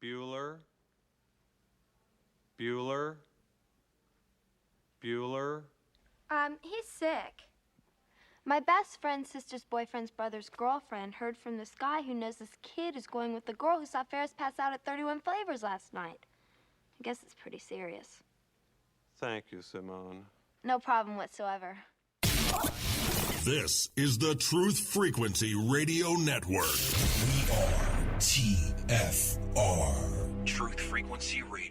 Bueller, Bueller, Bueller. He's sick. My best friend's sister's boyfriend's brother's girlfriend heard from this guy who knows this kid is going with the girl who saw Ferris pass out at 31 Flavors last night. I guess it's pretty serious. Thank you, Simone. No problem whatsoever. This is the Truth Frequency Radio Network. We are TFR. Truth Frequency Radio.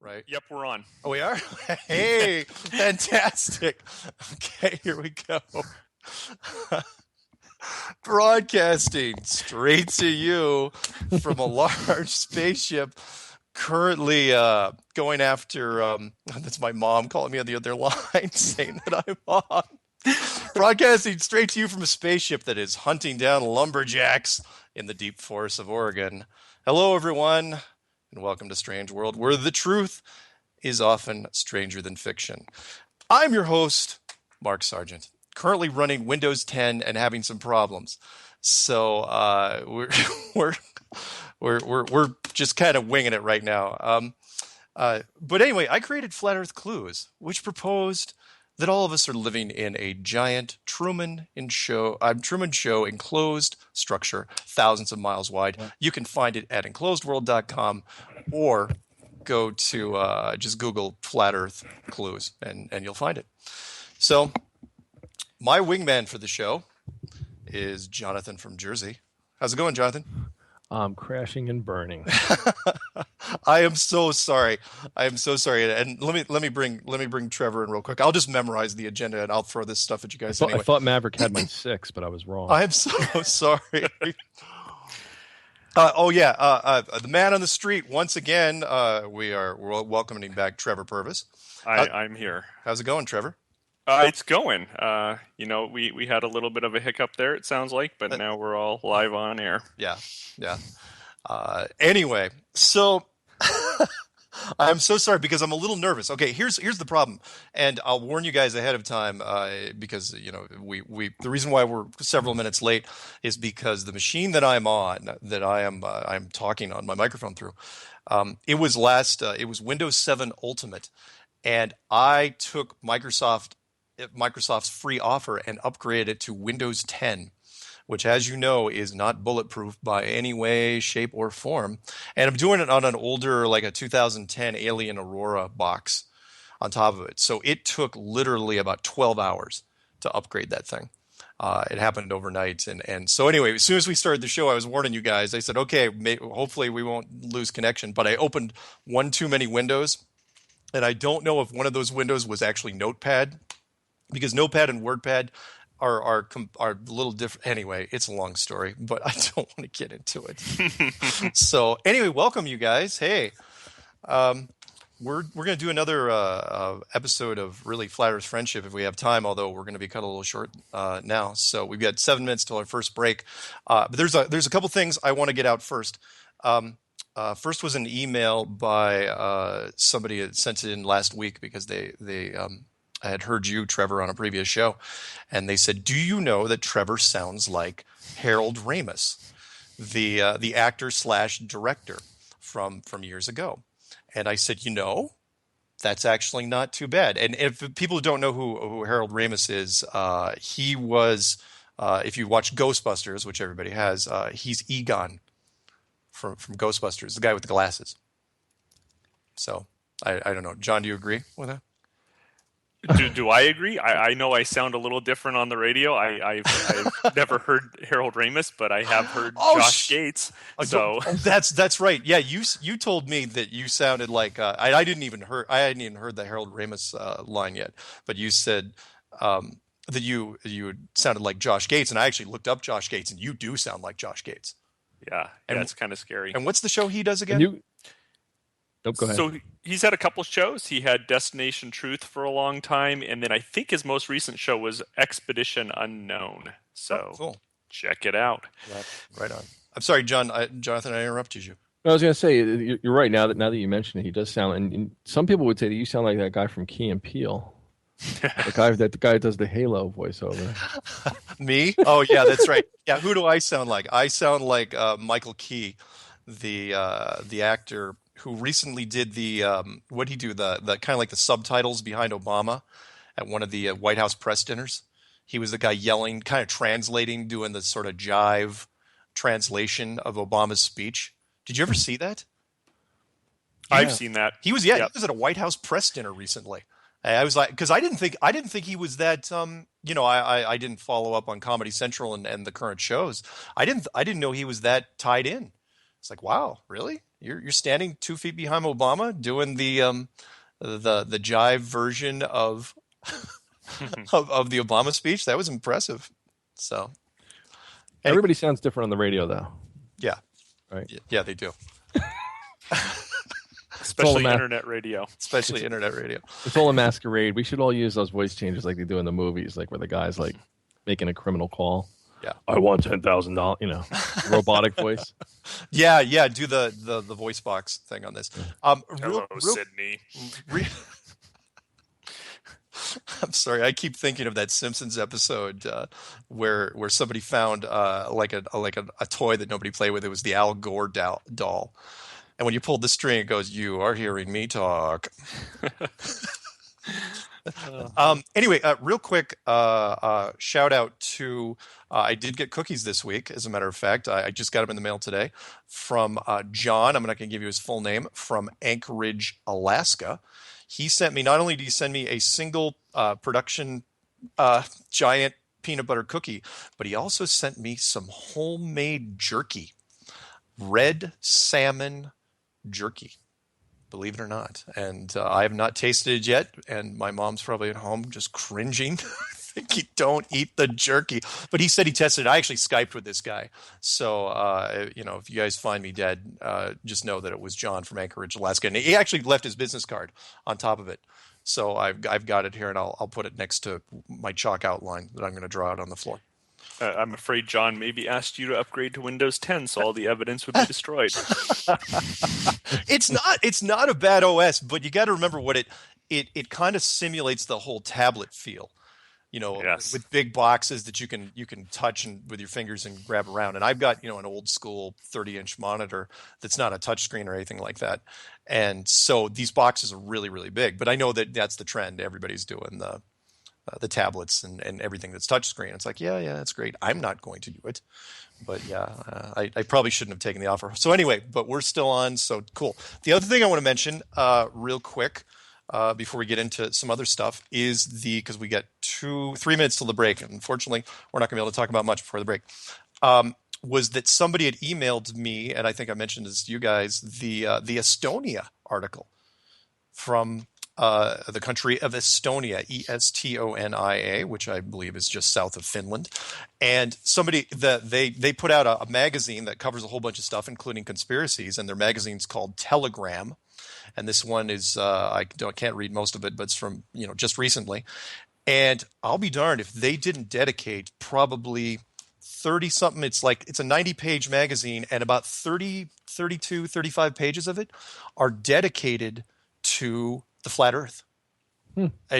Right? Yep, we're on. Oh, we are? Hey, fantastic. Okay, here we go. Broadcasting straight to you from a large spaceship currently going after, that's my mom calling me on the other line saying that I'm on. Broadcasting straight to you from a spaceship that is hunting down lumberjacks in the deep forests of Oregon. Hello, everyone, and welcome to Strange World, where the truth is often stranger than fiction. I'm your host, Mark Sargent, currently running Windows 10 and having some problems. So we're just kind of winging it right now. But anyway, I created Flat Earth Clues, which proposed that all of us are living in a giant Truman Show enclosed structure, thousands of miles wide. You can find it at enclosedworld.com or go to just Google Flat Earth Clues and you'll find it. So my wingman for the show is Jonathan from Jersey. How's it going, Jonathan? Crashing and burning. I am so sorry. And let me bring Trevor in real quick. I'll just memorize the agenda and I'll throw this stuff at you guys anyway. I thought Maverick had my 6, but I was wrong. I'm so sorry. The man on the street once again. We're welcoming back Trevor Purvis. I'm here. How's it going, Trevor? It's going. We had a little bit of a hiccup there, it sounds like, but now we're all live on air. Yeah. Anyway, so I'm so sorry because I'm a little nervous. Okay, here's the problem, and I'll warn you guys ahead of time because the reason why we're several minutes late is because the machine that I'm on, that I'm talking on my microphone through, it was Windows 7 Ultimate, and I took Microsoft's free offer and upgraded it to Windows 10, which, as you know, is not bulletproof by any way, shape, or form. And I'm doing it on an older, like a 2010 Alien Aurora box on top of it. So it took literally about 12 hours to upgrade that thing. It happened overnight. And so anyway, as soon as we started the show, I was warning you guys. I said, okay, hopefully we won't lose connection. But I opened one too many windows. And I don't know if one of those windows was actually Notepad, because Notepad and WordPad are a little different. Anyway, it's a long story, but I don't want to get into it. So anyway, welcome you guys. Hey, we're going to do another episode of really Flat Earth Friendship if we have time, although we're going to be cut a little short now. So we've got 7 minutes till our first break. But there's a couple things I want to get out first. First was an email by somebody that sent it in last week because I had heard you, Trevor, on a previous show, and they said, "Do you know that Trevor sounds like Harold Ramis, the actor / director from years ago?" And I said, that's actually not too bad. And if people don't know who Harold Ramis is, he was, if you watch Ghostbusters, which everybody has, he's Egon from Ghostbusters, the guy with the glasses. So I don't know. John, do you agree with that? Do I agree? I know I sound a little different on the radio. I've never heard Harold Ramis, but I have heard Josh Gates. So that's right. Yeah, you told me that you sounded like I hadn't even heard the Harold Ramis line yet, but you said that you sounded like Josh Gates, and I actually looked up Josh Gates, and you do sound like Josh Gates. Yeah, it's kind of scary. And what's the show he does again? Go ahead. So he's had a couple shows. He had Destination Truth for a long time, and then I think his most recent show was Expedition Unknown. So cool. Check it out. Right on. I'm sorry, Jonathan, I interrupted you. I was going to say, you're right. Now that you mention it, he does sound, and some people would say that you sound like that guy from Key and Peele. the guy that does the Halo voiceover. Me? Oh yeah, that's right. Yeah, who do I sound like? I sound like Michael Key, the actor who recently did the what he do the kind of like the subtitles behind Obama at one of the White House press dinners. He was the guy yelling, kind of translating, doing the sort of jive translation of Obama's speech. Did you ever see that? I've seen that. He was he was at a White House press dinner recently. I was like, because I didn't think he was that. I didn't follow up on Comedy Central and the current shows. I didn't know he was that tied in. It's like, wow, really? You're standing 2 feet behind Obama doing the jive version of of the Obama speech. That was impressive. So everybody sounds different on the radio, though. Yeah, right. Yeah, they do. Especially internet radio. It's all a masquerade. We should all use those voice changes like they do in the movies, like where the guy's like making a criminal call. Yeah, I want $10,000. Robotic voice. Yeah. Do the voice box thing on this. Hello, Sydney. I'm sorry. I keep thinking of that Simpsons episode where somebody found like a toy that nobody played with. It was the Al Gore doll, and when you pulled the string, it goes, "You are hearing me talk." Anyway, real quick, shout out to I did get cookies this week. As a matter of fact, I just got them in the mail today from John. I'm not going to give you his full name, from Anchorage, Alaska. He sent me, not only did he send me a single production giant peanut butter cookie, but he also sent me some homemade jerky, red salmon jerky. Believe it or not. And I have not tasted it yet. And my mom's probably at home just cringing, thinking, don't eat the jerky. But he said he tested it. I actually Skyped with this guy. So, if you guys find me dead, just know that it was John from Anchorage, Alaska. And he actually left his business card on top of it. So I've got it here, and I'll put it next to my chalk outline that I'm going to draw out on the floor. I'm afraid John maybe asked you to upgrade to Windows 10, so all the evidence would be destroyed. It's not a bad OS, but you got to remember what it kind of simulates the whole tablet feel. Yes. With big boxes that you can touch and with your fingers and grab around. And I've got an old school 30-inch monitor that's not a touch screen or anything like that. And so these boxes are really, really big. But I know that that's the trend. Everybody's doing the tablets and everything that's touchscreen. It's like, yeah, that's great. I'm not going to do it. But yeah, I probably shouldn't have taken the offer. So anyway, but we're still on. So cool. The other thing I want to mention real quick before we get into some other stuff is because we got 3 minutes till the break. And unfortunately, we're not going to be able to talk about much before the break. Was that somebody had emailed me, and I think I mentioned this to you guys, the Estonia article from the country of Estonia, Estonia, which I believe is just south of Finland. And they put out a magazine that covers a whole bunch of stuff, including conspiracies, and their magazine's called Telegram. And this one is I can't read most of it, but it's from just recently. And I'll be darned if they didn't dedicate probably 30-something. It's a 90-page magazine, and about 32, 35 pages of it are dedicated to the flat Earth.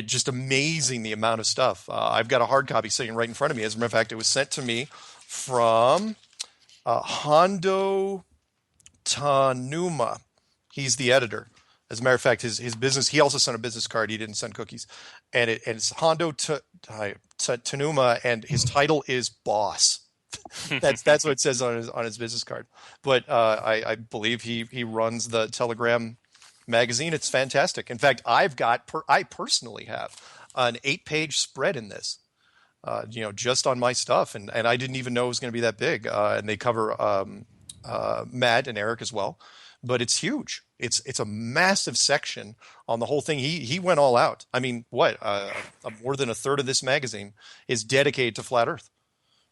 Just amazing, the amount of stuff. I've got a hard copy sitting right in front of me. As a matter of fact, it was sent to me from Hondo Tanuma. He's the editor. As a matter of fact, his business, he also sent a business card. He didn't send cookies. And it's Hondo Tanuma, and his title is Boss. That's what it says on his business card. But I believe he runs the Telegram magazine. It's fantastic. In fact, I personally have an 8-page spread in this. Just on my stuff, and I didn't even know it was going to be that big. And they cover Matt and Eric as well, but it's huge. It's a massive section on the whole thing. He went all out. I mean, more than a third of this magazine is dedicated to flat Earth,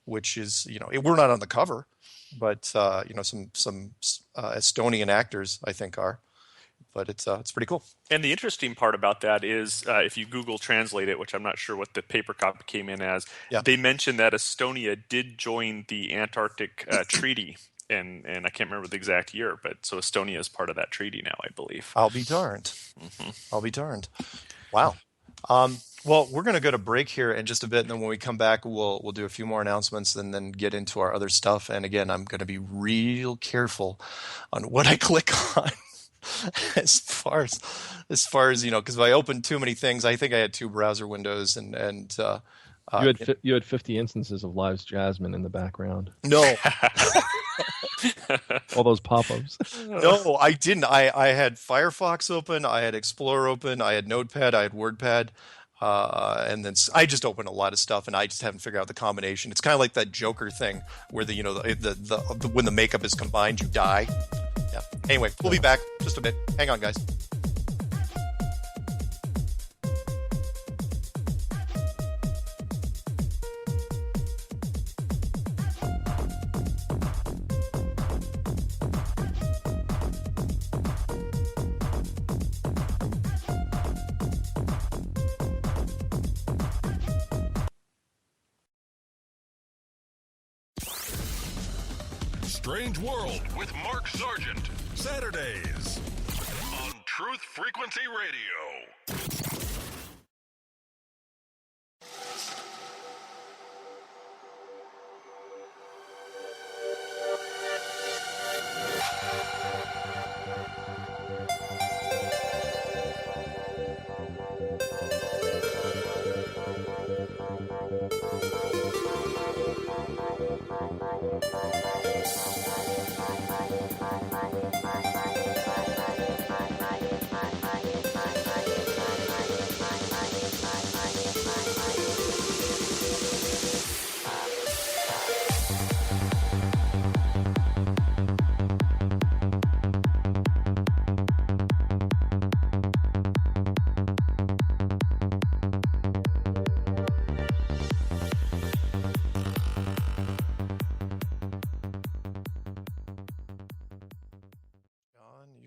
which is we're not on the cover, but some Estonian actors I think are. But it's pretty cool. And the interesting part about that is if you Google Translate it, which I'm not sure what the paper copy came in as, they mentioned that Estonia did join the Antarctic Treaty, and I can't remember the exact year, but so Estonia is part of that treaty now, I believe. I'll be darned. Mm-hmm. I'll be darned. Wow. Well, we're going to go to break here in just a bit, and then when we come back, we'll do a few more announcements and then get into our other stuff. And again, I'm going to be real careful on what I click on. As far as because if I opened too many things, I think I had 2 browser windows, and you had 50 instances of Live's Jasmine in the background. No, all those pop-ups. No, I didn't. I had Firefox open, I had Explorer open, I had Notepad, I had WordPad, and then I just opened a lot of stuff, and I just haven't figured out the combination. It's kind of like that Joker thing where the when the makeup is combined, you die. Yeah. Anyway, we'll be back just a bit. Hang on, guys. Strange World with Mark Sargent. Saturdays on Truth Frequency Radio.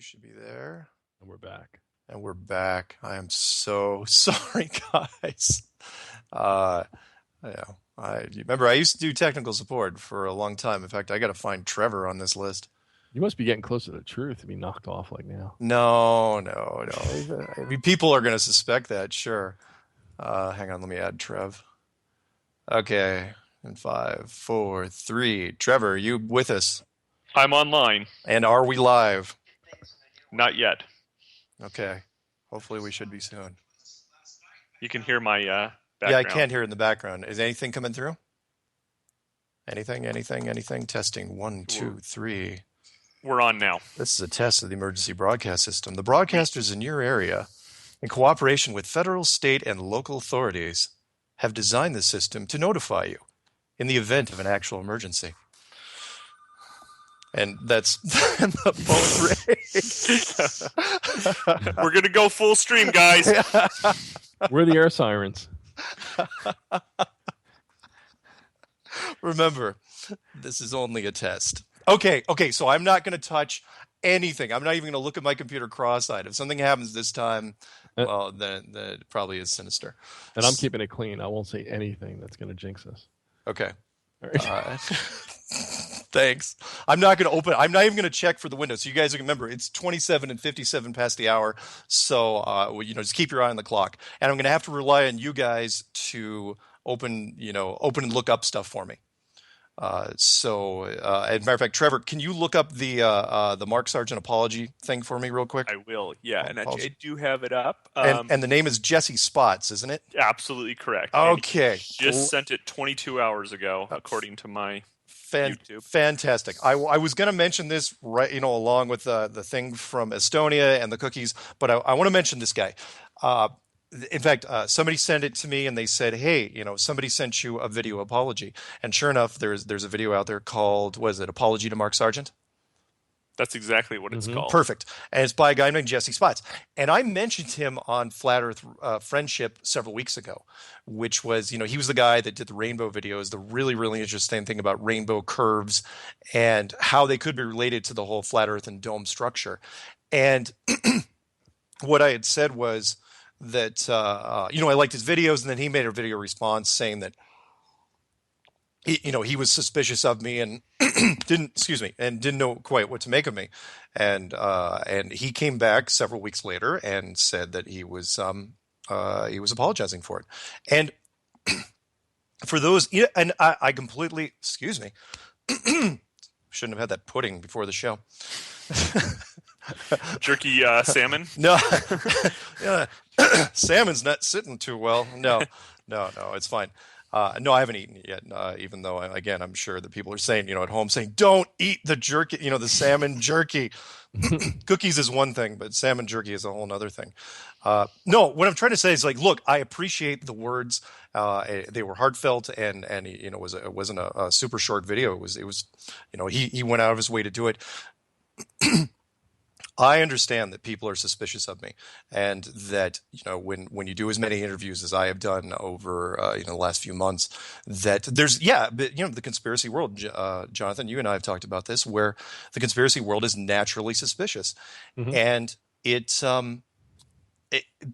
You should be there. And we're back. And we're back. I am so sorry, guys. Remember, I used to do technical support for a long time. In fact, I got to find Trevor on this list. You must be getting close to the truth to be knocked off like now. No. I mean, people are going to suspect that, sure. Hang on, let me add Trev. Okay, in 5, 4, 3. Trevor, you with us? I'm online. And are we live? Not yet. Okay. Hopefully we should be soon. You can hear my background. Yeah, I can't hear it in the background. Is anything coming through? Anything? Testing. 1, 2, 3. We're on now. This is a test of the emergency broadcast system. The broadcasters in your area, in cooperation with federal, state, and local authorities, have designed the system to notify you in the event of an actual emergency. And that's the phone ring. We're going to go full stream, guys. We're the air sirens. Remember, this is only a test. Okay, so I'm not going to touch anything. I'm not even going to look at my computer cross-eyed. If something happens this time, well, then it probably is sinister. And I'm keeping it clean. I won't say anything that's going to jinx us. Okay. Thanks. I'm not even going to check for the window. So you guys remember, it's 27 and 57 past the hour. So, just keep your eye on the clock. And I'm going to have to rely on you guys to open and look up stuff for me. As a matter of fact, Trevor, can you look up the Mark Sargent apology thing for me real quick? I will. Yeah, and I do have it up. And the name is Jesse Spots, isn't it? Absolutely correct. Okay. Just sent it 22 hours ago, according to my YouTube. Fantastic. I was going to mention this right, along with the thing from Estonia and the cookies, but I want to mention this guy. In fact, somebody sent it to me and they said, "Hey, somebody sent you a video apology." And sure enough, there's a video out there called, what is it, Apology to Mark Sargent? That's exactly what it's called. Perfect. And it's by a guy named Jesse Spots. And I mentioned him on Flat Earth Friendship several weeks ago, which was, he was the guy that did the rainbow videos, the really, really interesting thing about rainbow curves and how they could be related to the whole flat Earth and dome structure. And what I had said was that, I liked his videos, and then he made a video response saying that he was suspicious of me and didn't know quite what to make of me, and he came back several weeks later and said that he was apologizing for it, and for those, and I completely, shouldn't have had that pudding before the show. Jerky salmon? No, yeah. Salmon's not sitting too well. No, it's fine. No, I haven't eaten it yet, even though, I'm sure that people are saying, at home, saying, don't eat the jerky, the salmon jerky. Cookies is one thing, but salmon jerky is a whole other thing. No, what I'm trying to say is, look, I appreciate the words. They were heartfelt, and it wasn't a super short video. It was he went out of his way to do it. I understand that people are suspicious of me, and that when you do as many interviews as I have done over the last few months, that there's the conspiracy world. Jonathan, you and I have talked about this, where the conspiracy world is naturally suspicious, and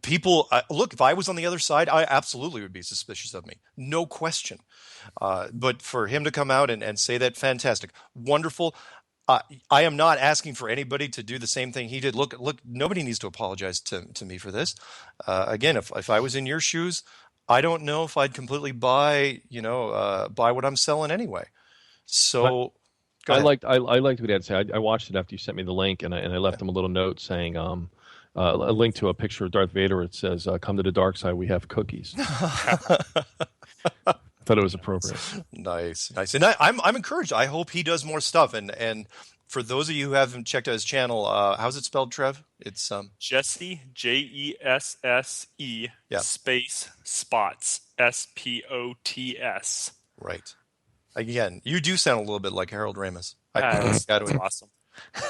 people look. If I was on the other side, I absolutely would be suspicious of me, no question. But for him to come out and say that, fantastic, wonderful. I am not asking for anybody to do the same thing he did. Look, nobody needs to apologize to me for this. Again, if I was in your shoes, I don't know if I'd completely buy what I'm selling anyway. So I liked what he had to say. I watched it after you sent me the link, and I left him a little note saying, a link to a picture of Darth Vader. It says, "Come to the dark side. We have cookies." Thought it was appropriate. Nice, and I'm encouraged. I hope he does more stuff. And for those of you who haven't checked out his channel, how's it spelled, Trev? It's Jesse, JESSE space Spots, SPOTS. Right. Again, you do sound a little bit like Harold Ramis. That's awesome.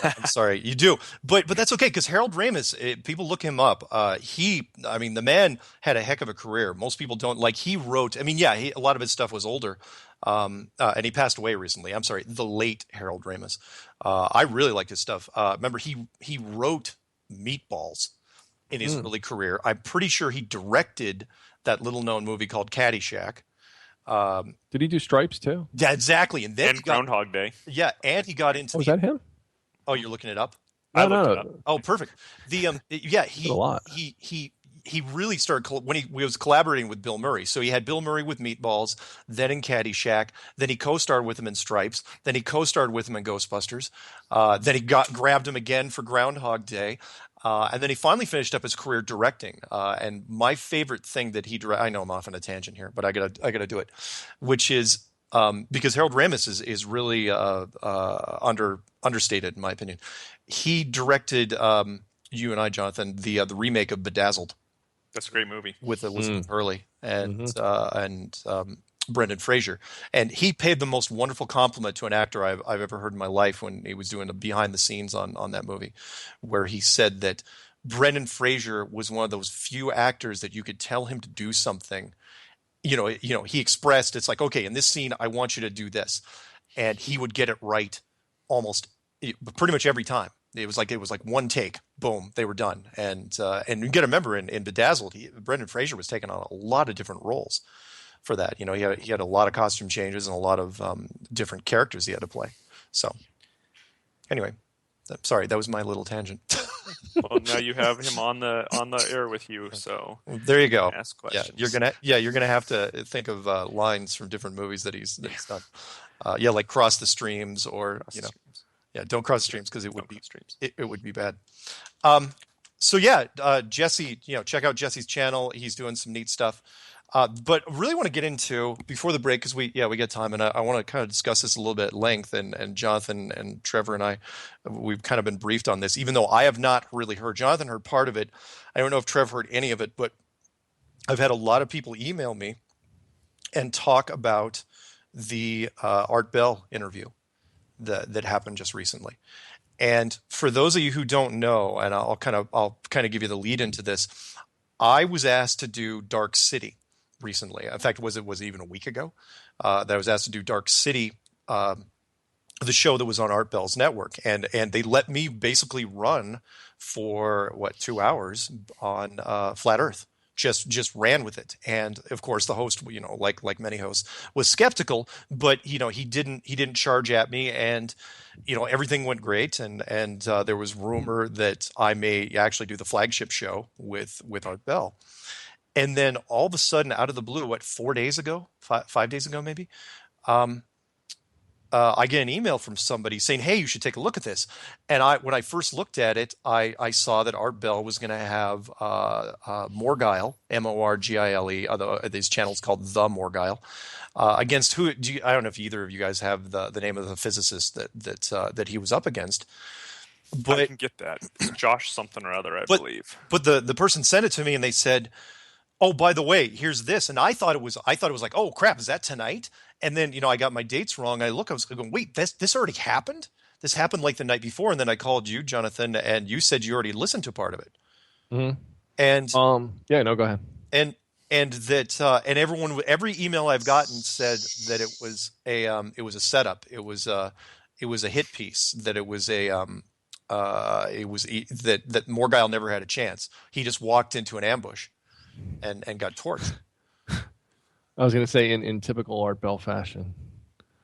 I'm sorry, you do, but that's okay, because Harold Ramis, people look him up. The man had a heck of a career. Most people don't. He wrote. A lot of his stuff was older, and he passed away recently. I'm sorry, the late Harold Ramis. I really liked his stuff. Remember, he wrote Meatballs in his early career. I'm pretty sure he directed that little-known movie called Caddyshack. Did he do Stripes too? Yeah, exactly. And then Groundhog Day. Yeah, and he got into. Was that him? Oh, you're looking it up? No. Oh, perfect. He really started when he was collaborating with Bill Murray. So he had Bill Murray with Meatballs, then in Caddyshack, then he co-starred with him in Stripes, then he co-starred with him in Ghostbusters, then he grabbed him again for Groundhog Day, and then he finally finished up his career directing. And my favorite thing that he I know I'm off on a tangent here, but I gotta do it, which is. Because Harold Ramis is really understated in my opinion. He directed you and I, Jonathan, the remake of Bedazzled. That's a great movie with Elizabeth Hurley and Brendan Fraser, and he paid the most wonderful compliment to an actor I've ever heard in my life when he was doing the behind the scenes on that movie, where he said that Brendan Fraser was one of those few actors that you could tell him to do something. He expressed, it's like, okay, in this scene, I want you to do this. And he would get it right pretty much every time. It was like one take, boom, they were done. And you got to remember in Bedazzled, Brendan Fraser was taking on a lot of different roles for that. He had a lot of costume changes and a lot of different characters he had to play. So anyway, sorry, that was my little tangent. Well, now you have him on the air with you, so there you go. Ask questions. You're gonna have to think of lines from different movies that he's done. Like Cross the Streams, or Don't Cross the Streams, because it would be bad. Jesse, check out Jesse's channel. He's doing some neat stuff. But really want to get into before the break because we get time, and I want to kind of discuss this a little bit at length. And Jonathan and Trevor and I, we've kind of been briefed on this, even though I have not really heard. Jonathan heard part of it. I don't know if Trev heard any of it, but I've had a lot of people email me and talk about the Art Bell interview that happened just recently. And for those of you who don't know, and I'll kind of give you the lead into this, I was asked to do Dark City recently. In fact, was it even a week ago that I was asked to do Dark City, the show that was on Art Bell's network, and they let me basically run for 2 hours on Flat Earth. Just ran with it, and of course the host, like many hosts, was skeptical, but he didn't charge at me, and everything went great, and there was rumor that I may actually do the flagship show with Art Bell, and then all of a sudden, out of the blue, 4 days ago, 5 days ago maybe, I get an email from somebody saying, "Hey, you should take a look at this." And when I first looked at it, I saw that Art Bell was going to have Morgile, Morgile. Although this channel's called The Morgile, against who? I don't know if either of you guys have the name of the physicist that he was up against. But I can get that. It's Josh something or other, I believe. But the person sent it to me, and they said, "Oh, by the way, here's this." And I thought it was like, "Oh crap, is that tonight?" And then, I got my dates wrong. I was going, "Wait, this already happened? This happened like the night before." And then I called you, Jonathan, and you said you already listened to part of it. Mm-hmm. And go ahead. And that and every email I've gotten said that it was a setup. It was a hit piece. That it was that Morgile never had a chance. He just walked into an ambush and got torched. I was going to say in typical Art Bell fashion.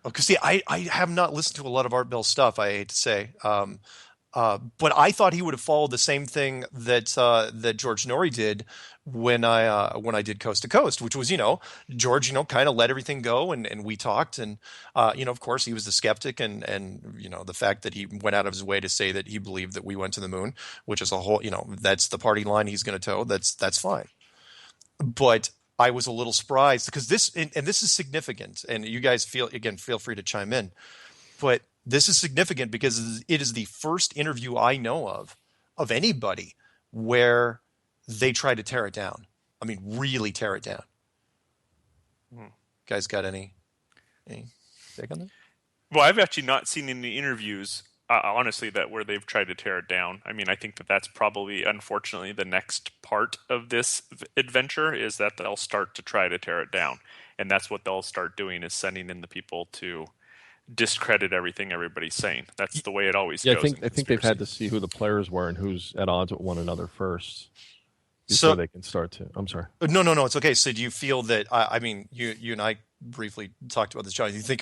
Because see, I have not listened to a lot of Art Bell stuff, I hate to say, but I thought he would have followed the same thing that George Norrie did when I did Coast to Coast, which was George kind of let everything go, and we talked, and of course he was the skeptic, and the fact that he went out of his way to say that he believed that we went to the moon, which is a whole that's the party line he's going to toe. That's fine, but I was a little surprised because this is significant, and you guys feel free to chime in, but this is significant because it is the first interview I know of anybody where they try to tear it down. I mean, really tear it down. Guys got any take on that? Well, I've actually not seen any interviews, honestly, that where they've tried to tear it down. I mean, I think that's probably, unfortunately, the next part of this adventure is that they'll start to try to tear it down. And that's what they'll start doing, is sending in the people to discredit everything everybody's saying. That's the way it always goes. I think they've had to see who the players were and who's at odds with one another first before they can start to. I'm sorry. No, it's okay. So do you feel that? I mean, you and I briefly talked about this, John. You think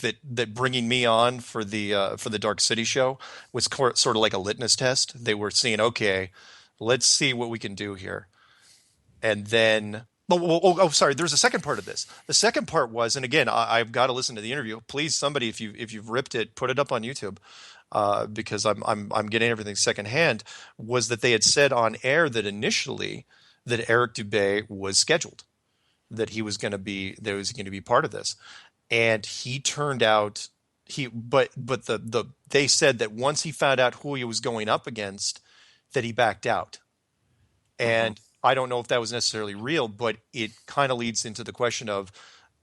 that bringing me on for the Dark City show was sort of like a litmus test? They were seeing, okay, let's see what we can do here, and then. Sorry. There's a second part of this. The second part was, and again, I've got to listen to the interview. Please, somebody, if you've ripped it, put it up on YouTube, because I'm getting everything secondhand. Was that they had said on air that initially that Eric Dubé was scheduled, that he was going to be part of this, and he turned out but they said that once he found out who he was going up against, that he backed out, and. I don't know if that was necessarily real, but it kind of leads into the question of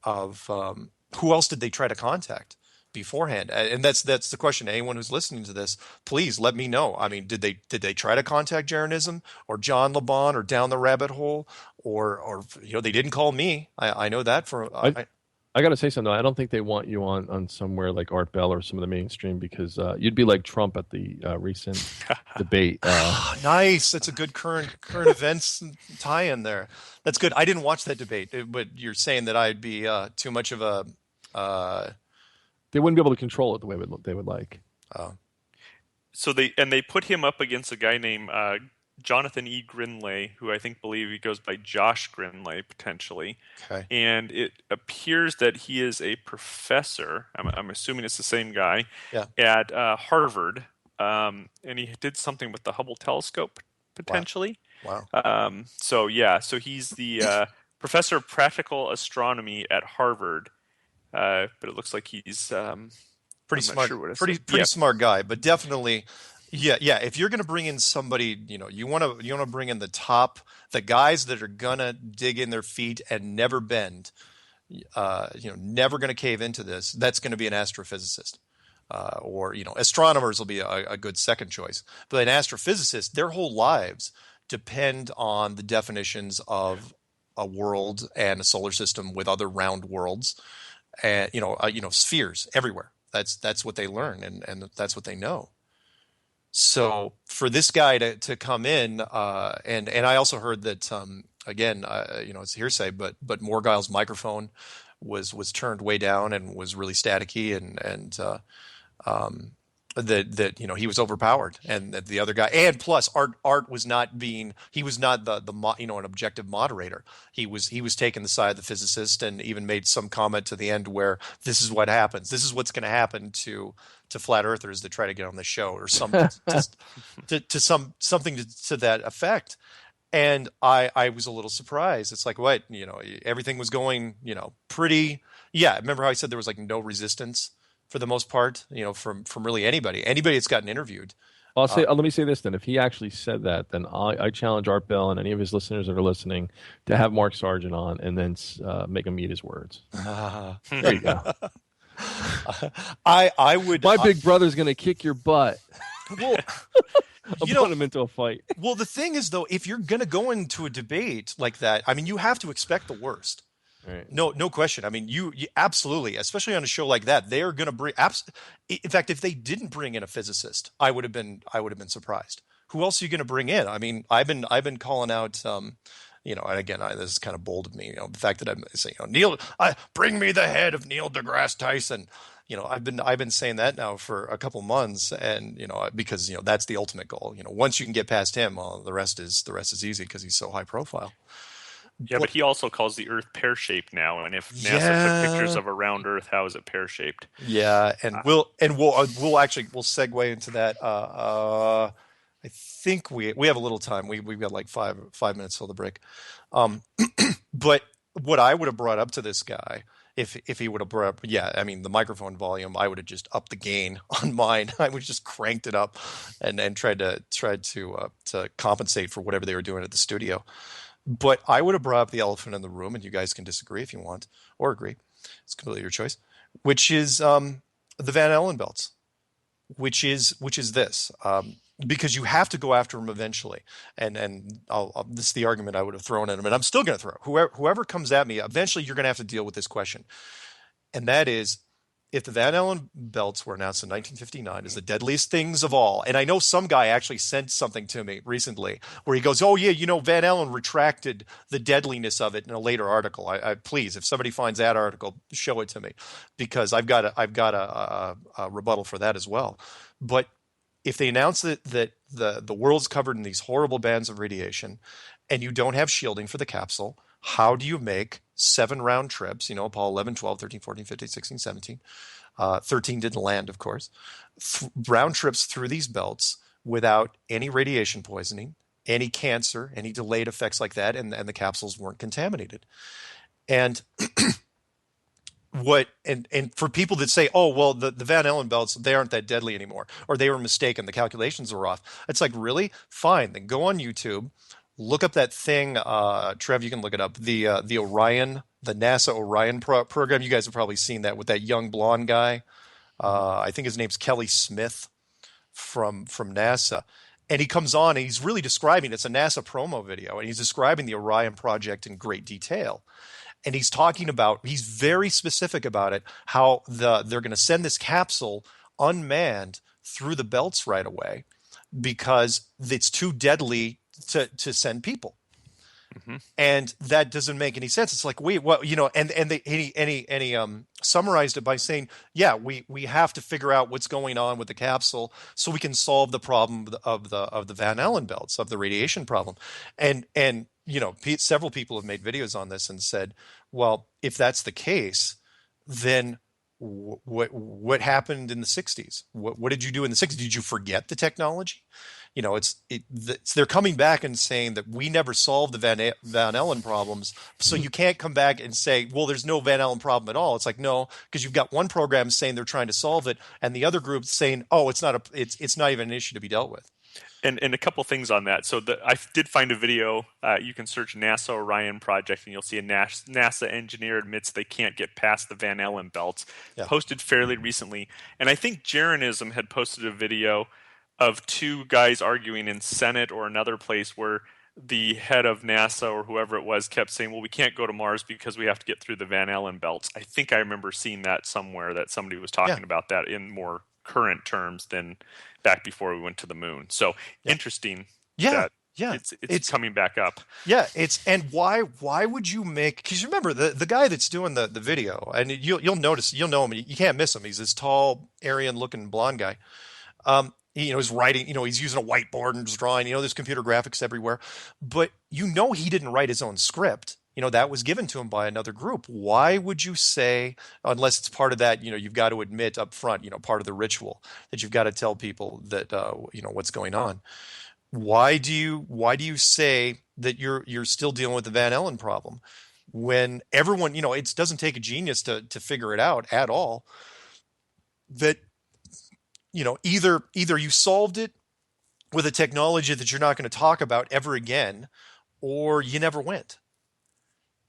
who else did they try to contact beforehand? And that's the question. Anyone who's listening to this, please let me know. I mean, did they try to contact Jeranism or John LeBon or Down the Rabbit Hole or they didn't call me. I know that for. I got to say something. I don't think they want you on somewhere like Art Bell or some of the mainstream, because you'd be like Trump at the recent debate. Nice. That's a good current events tie-in there. That's good. I didn't watch that debate, but you're saying that I'd be too much of a. They wouldn't be able to control it the way they would like. So they put him up against a guy named Jonathan E. Grinley, who I believe he goes by Josh Grinley, potentially. Okay. And it appears that he is a professor, I'm assuming it's the same guy, at Harvard. And he did something with the Hubble telescope, potentially. Wow. So he's the professor of practical astronomy at Harvard, but it looks like he's pretty I'm not smart, sure what it pretty says. pretty Yeah. smart guy, but definitely, yeah. If you're going to bring in somebody, you want to bring in the guys that are gonna dig in their feet and never bend, never going to cave into this. That's going to be an astrophysicist. Or astronomers will be a good second choice. But an astrophysicist, their whole lives depend on the definitions of a world and a solar system with other round worlds, and spheres everywhere. That's what they learn, and that's what they know. So for this guy to come in, and I also heard that again, it's hearsay, but Morgile's microphone was turned way down and was really staticky, and that he was overpowered, and that the other guy, and plus Art was not he was not an objective moderator. He was taking the side of the physicist, and even made some comment to the end where this is what happens. This is what's going to happen to flat earthers that try to get on the show, or something to that effect. And I was a little surprised. It's like, what, everything was going, pretty. Yeah, remember how I said there was like no resistance for the most part, from really anybody that's gotten interviewed. I'll say, let me say this then. If he actually said that, then I challenge Art Bell and any of his listeners that are listening to have Mark Sargent on and then make him eat his words. There you go. I would. My big brother's going to kick your butt. Well, I'll put him into a fight. Well, the thing is, though, if you're going to go into a debate like that, I mean, you have to expect the worst. Right. No question. I mean, you absolutely, especially on a show like that, they are going to bring. In fact, if they didn't bring in a physicist, I would have been surprised. Who else are you going to bring in? I mean, I've been calling out, and again, this is kind of bold of me, the fact that I'm saying, Neil, bring me the head of Neil deGrasse Tyson. I've been saying that now for a couple months, and because that's the ultimate goal. Once you can get past him, well, the rest is easy because he's so high profile. Yeah, but he also calls the Earth pear-shaped now, and if NASA took pictures of a round Earth, how is it pear-shaped? Yeah, and we'll segue into that. I think we have a little time. We've got like five minutes till the break. But what I would have brought up to this guy, if he would have brought up, I mean, the microphone volume, I would have just upped the gain on mine. I would just cranked it up, and tried to compensate for whatever they were doing at the studio. But I would have brought up the elephant in the room, and you guys can disagree if you want, or agree. It's completely your choice. Which is the Van Allen belts. Which is this, because you have to go after him eventually. And this is the argument I would have thrown at him, and I'm still going to throw. Whoever comes at me, eventually you're going to have to deal with this question, and that is, if the Van Allen belts were announced in 1959 as the deadliest things of all, and I know some guy actually sent something to me recently where he goes, "Oh yeah, Van Allen retracted the deadliness of it in a later article." I please, if somebody finds that article, show it to me, because I've got a rebuttal for that as well. But if they announce that the world's covered in these horrible bands of radiation, and you don't have shielding for the capsule, how do you make 7 round trips, Apollo 11, 12, 13, 14, 15, 16, 17, 13 didn't land, of course, round trips through these belts without any radiation poisoning, any cancer, any delayed effects like that, and the capsules weren't contaminated. And and for people that say, oh, well, the Van Allen belts, they aren't that deadly anymore, or they were mistaken, the calculations are off. It's like, really? Fine, then go on YouTube. Look up that thing, Trev, you can look it up, the Orion, the NASA Orion program. You guys have probably seen that with that young blonde guy. I think his name's Kelly Smith from NASA. And he comes on and he's really describing, it's a NASA promo video, and he's describing the Orion project in great detail. And he's talking about, he's very specific about it, how they're going to send this capsule unmanned through the belts right away because it's too deadly to send people. Mm-hmm. And that doesn't make any sense. It's like, wait, what, and he summarized it by saying, yeah, we have to figure out what's going on with the capsule so we can solve the problem of the Van Allen belts, of the radiation problem. And several people have made videos on this and said, well, if that's the case, then what happened in the 60s? What did you do in the 60s? Did you forget the technology? They're coming back and saying that we never solved the Van Allen problems, so you can't come back and say, well, there's no Van Allen problem at all. It's like, no, because you've got one program saying they're trying to solve it, and the other group saying, oh, it's not even an issue to be dealt with. And a couple things on that. So I did find a video. You can search NASA Orion project, and you'll see a NASA engineer admits they can't get past the Van Allen belts. Yeah. Posted fairly recently, and I think Jeranism had posted a video of two guys arguing in Senate or another place where the head of NASA or whoever it was kept saying, well, we can't go to Mars because we have to get through the Van Allen belts. I think I remember seeing that somewhere, that somebody was talking about that in more current terms than back before we went to the moon. So interesting. That it's coming back up. Yeah, and why would you make? Because remember the guy that's doing the video, and you'll notice, you'll know him. You can't miss him. He's this tall, Aryan looking blonde guy. He's writing, he's using a whiteboard and just drawing, there's computer graphics everywhere, but he didn't write his own script. That was given to him by another group. Why would you say, unless it's part of that, you've got to admit up front, part of the ritual that you've got to tell people that, what's going on. Why do you say that you're still dealing with the Van Allen problem when everyone, it doesn't take a genius to figure it out at all, that either you solved it with a technology that you're not going to talk about ever again, or you never went.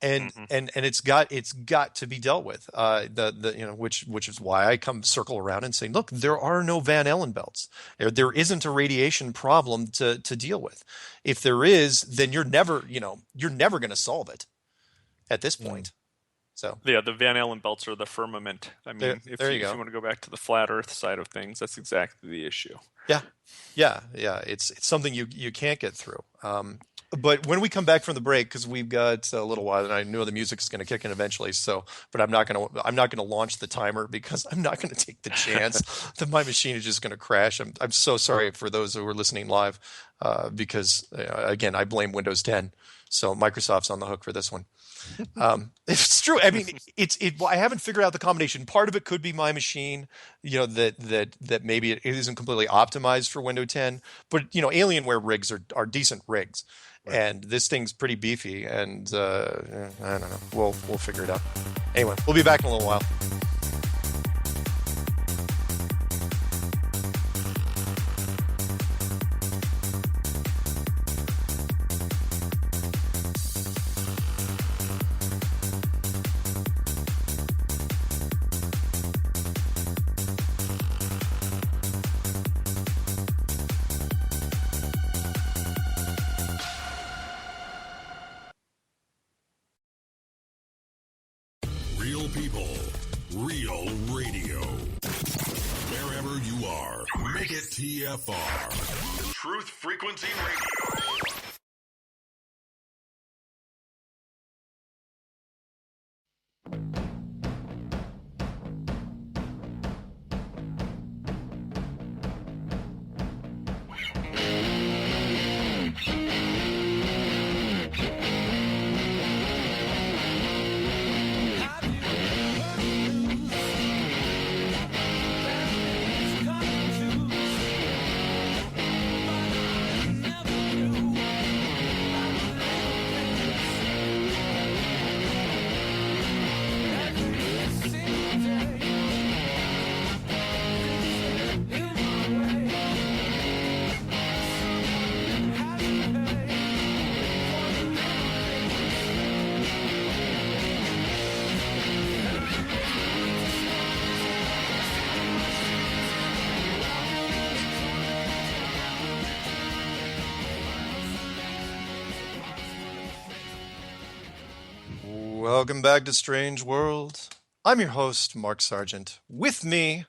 And it's got to be dealt with. Which is why I circle around and say, look, there are no Van Allen belts. There isn't a radiation problem to deal with. If there is, then you're never going to solve it at this point. So yeah, the Van Allen belts are the firmament. I mean, if you want to go back to the flat Earth side of things, that's exactly the issue. Yeah. It's something you can't get through. But when we come back from the break, because we've got a little while, and I know the music is going to kick in eventually. But I'm not going to launch the timer because I'm not going to take the chance that my machine is just going to crash. I'm so sorry for those who are listening live, because again, I blame Windows 10, so Microsoft's on the hook for this one. It's true. I mean, I haven't figured out the combination. Part of it could be my machine, that maybe it isn't completely optimized for Windows 10, but Alienware rigs are decent rigs. Right. And this thing's pretty beefy, and I don't know. We'll figure it out. Anyway, we'll be back in a little while. Real people, real radio. Wherever you are, make it TFR. Truth Frequency Radio. Welcome back to Strange World. I'm your host, Mark Sargent. With me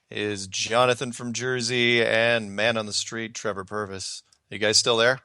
is Jonathan from Jersey and man on the street, Trevor Purvis. You guys still there?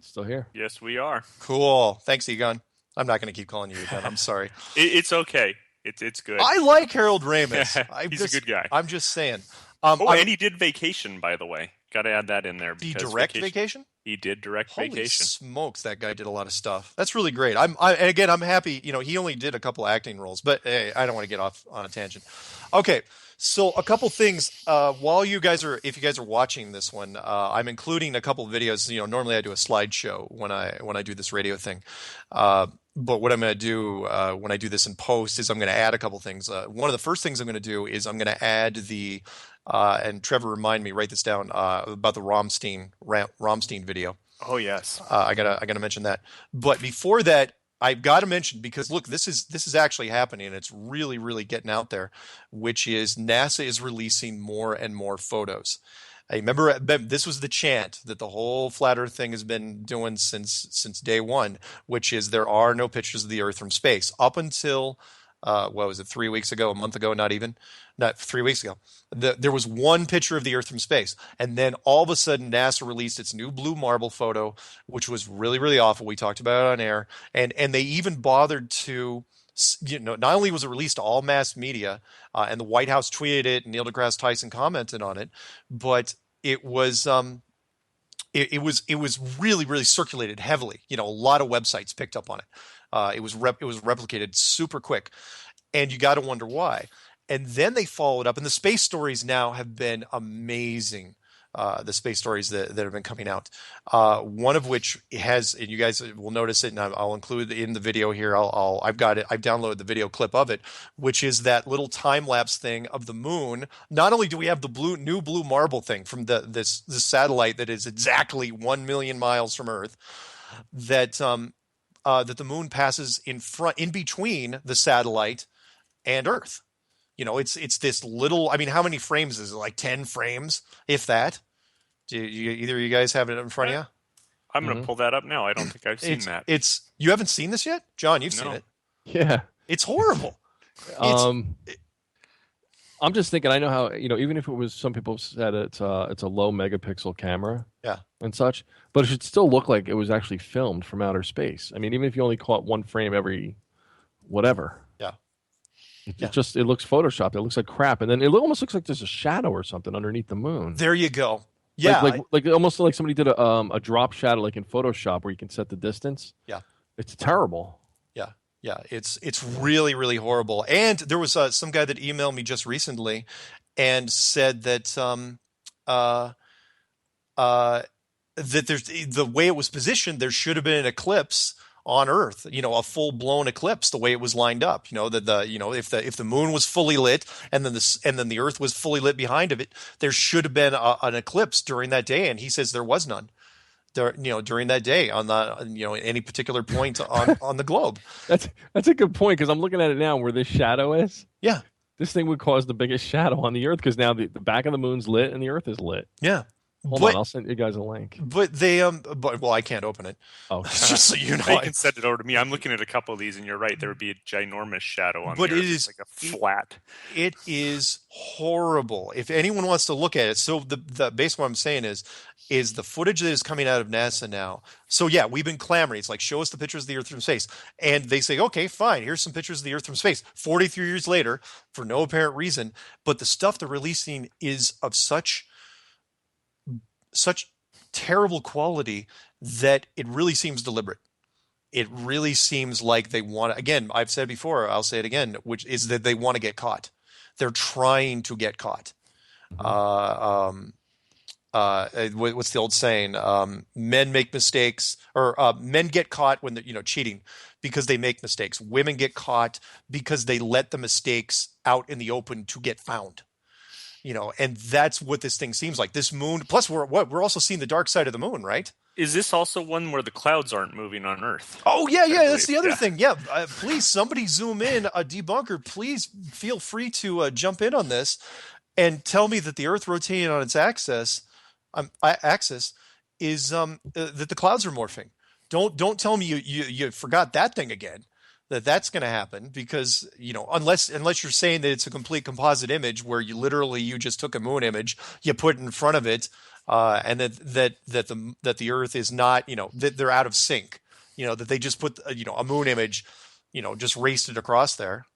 Still here. Yes, we are. Cool. Thanks, Egon. I'm not going to keep calling you Egon. I'm sorry. It's okay. It's good. I like Harold Ramis. He's a good guy. I'm just saying. And he did Vacation, by the way. Got to add that in there. The direct Vacation? He did direct Holy Vacation. smokes, that guy did a lot of stuff. That's really great. And again, I'm happy. He only did a couple acting roles, but hey, I don't want to get off on a tangent. Okay, so a couple things. If you guys are watching this one, I'm including a couple of videos. Normally I do a slideshow when I do this radio thing. But what I'm going to do when I do this in post is I'm going to add a couple things. One of the first things I'm going to do is I'm going to add the and Trevor, write this down about the Rammstein video. Oh yes, I gotta mention that. But before that, I've got to mention, because look, this is actually happening, and it's really, really getting out there, which is NASA is releasing more and more photos. I remember this was the chant that the whole flat Earth thing has been doing since day one, which is there are no pictures of the Earth from space up until what was it, 3 weeks ago, a month ago, not 3 weeks ago. There was one picture of the Earth from space, and then all of a sudden NASA released its new blue marble photo, which was really, really awful. We talked about it on air, and they even bothered to, not only was it released to all mass media, and the White House tweeted it, and Neil deGrasse Tyson commented on it, but it was it was really, really circulated heavily. A lot of websites picked up on it. It was replicated super quick, and you got to wonder why. And then they followed up, and the space stories now have been amazing. The space stories that have been coming out. One of which has, and you guys will notice it, and I'll include in the video here. I've got it. I've downloaded the video clip of it, which is that little time lapse thing of the moon. Not only do we have the new blue marble thing from this satellite that is exactly 1 million miles from Earth, that the moon passes in between the satellite and Earth. It's this little. I mean, how many frames is it? Like 10 frames, if that. Do either of you guys have it in front of you? I'm going to pull that up now. I don't think I've seen that. You haven't seen this yet, John? You've seen it. Yeah, it's horrible. I'm just thinking. I know how even if it was, some people said it's a low megapixel camera, yeah, and such, but it should still look like it was actually filmed from outer space. I mean, even if you only caught one frame every whatever. It looks photoshopped. It looks like crap, and then it almost looks like there's a shadow or something underneath the moon. There you go. Yeah, like almost like somebody did a drop shadow, like in Photoshop, where you can set the distance. Yeah, it's terrible. Yeah, it's really, really horrible. And there was some guy that emailed me just recently, and said that that there's the way it was positioned, there should have been an eclipse on Earth, a full-blown eclipse, the way it was lined up. If the moon was fully lit and then the Earth was fully lit behind of it, there should have been an eclipse during that day. And he says there was none. During that day on any particular point on the globe. That's a good point, because I'm looking at it now where this shadow is. Yeah, this thing would cause the biggest shadow on the Earth, because now the back of the moon's lit and the Earth is lit. Yeah. Hold on, I'll send you guys a link. But they I can't open it. Oh, just so you know. You can send it over to me. I'm looking at a couple of these, and you're right. There would be a ginormous shadow on there. But it is like a flat. It is horrible. If anyone wants to look at it, so the base what I'm saying is the footage that is coming out of NASA now. So yeah, we've been clamoring. It's like, show us the pictures of the Earth from space, and they say, okay, fine. Here's some pictures of the Earth from space. 43 years later, for no apparent reason, but the stuff they're releasing is of such terrible quality that it really seems deliberate. It really seems like they want to, again, I've said before, I'll say it again, which is that they want to get caught. They're trying to get caught. What's the old saying? Men make mistakes, or men get caught when they're cheating because they make mistakes. Women get caught because they let the mistakes out in the open to get found. And that's what this thing seems like. This moon, plus we're also seeing the dark side of the moon, right? Is this also one where the clouds aren't moving on Earth? Oh, yeah, that's the other thing. Yeah, please, somebody zoom in, a debunker. Please feel free to jump in on this and tell me that the Earth rotating on its axis is that the clouds are morphing. Don't tell me you forgot that thing again. That's going to happen, because unless you're saying that it's a complete composite image where you just took a moon image, you put it in front of it, and that the Earth is not, that they're out of sync, that they just put a moon image, just raced it across there.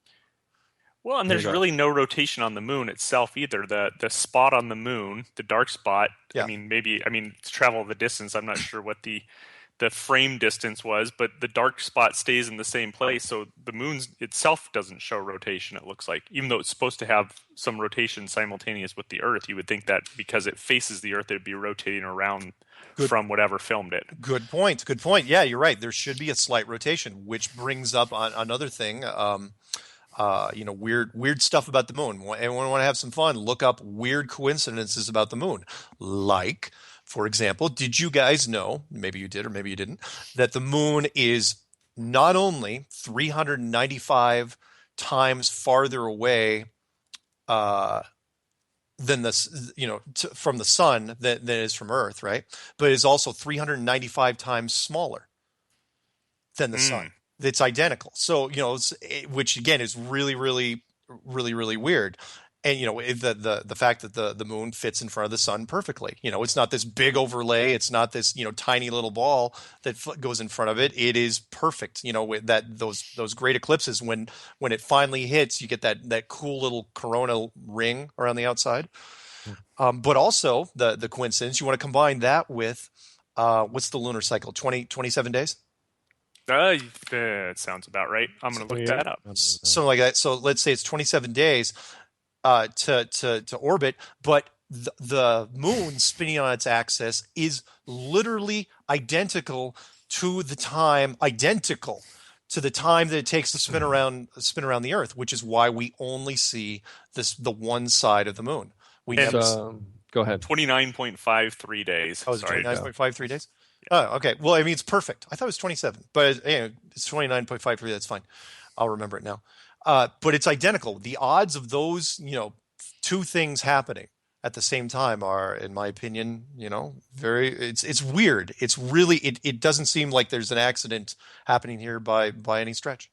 Well, and there's really no rotation on the moon itself either. The spot on the moon, the dark spot, Yeah. To travel the distance, I'm not sure what the frame distance was, but the dark spot stays in the same place. So the moon itself doesn't show rotation, it looks like. Even though it's supposed to have some rotation simultaneous with the Earth, you would think that because it faces the Earth, it'd be rotating around from whatever filmed it. Good point. Yeah, you're right. There should be a slight rotation, which brings up on another thing. Weird stuff about the moon. Anyone want to have some fun? Look up weird coincidences about the moon. Like, for example, did you guys know, maybe you did or maybe you didn't, that the moon is not only 395 times farther away than from the sun than it is from Earth, right? But it's also 395 times smaller than the sun. It's identical. So, which again is really, really, really, really weird. And, the fact that the moon fits in front of the sun perfectly, it's not this big overlay. It's not this, tiny little ball that goes in front of it. It is perfect. With those great eclipses, when it finally hits, you get that cool little corona ring around the outside. But also the coincidence, you want to combine that with, what's the lunar cycle? 27 days? That sounds about right. I'm going to look that up. Something like that. So let's say it's 27 days to orbit, but the moon spinning on its axis is literally identical to the time that it takes to spin around the Earth, which is why we only see the one side of the moon. Go ahead. 29.53 days. Oh, is it 29.53 days? Oh, okay. Well, it's perfect. I thought it was 27, but it's 29.53. That's fine. I'll remember it now. But it's identical. The odds of those, two things happening at the same time are, in my opinion, it's weird. It's really, it doesn't seem like there's an accident happening here by any stretch.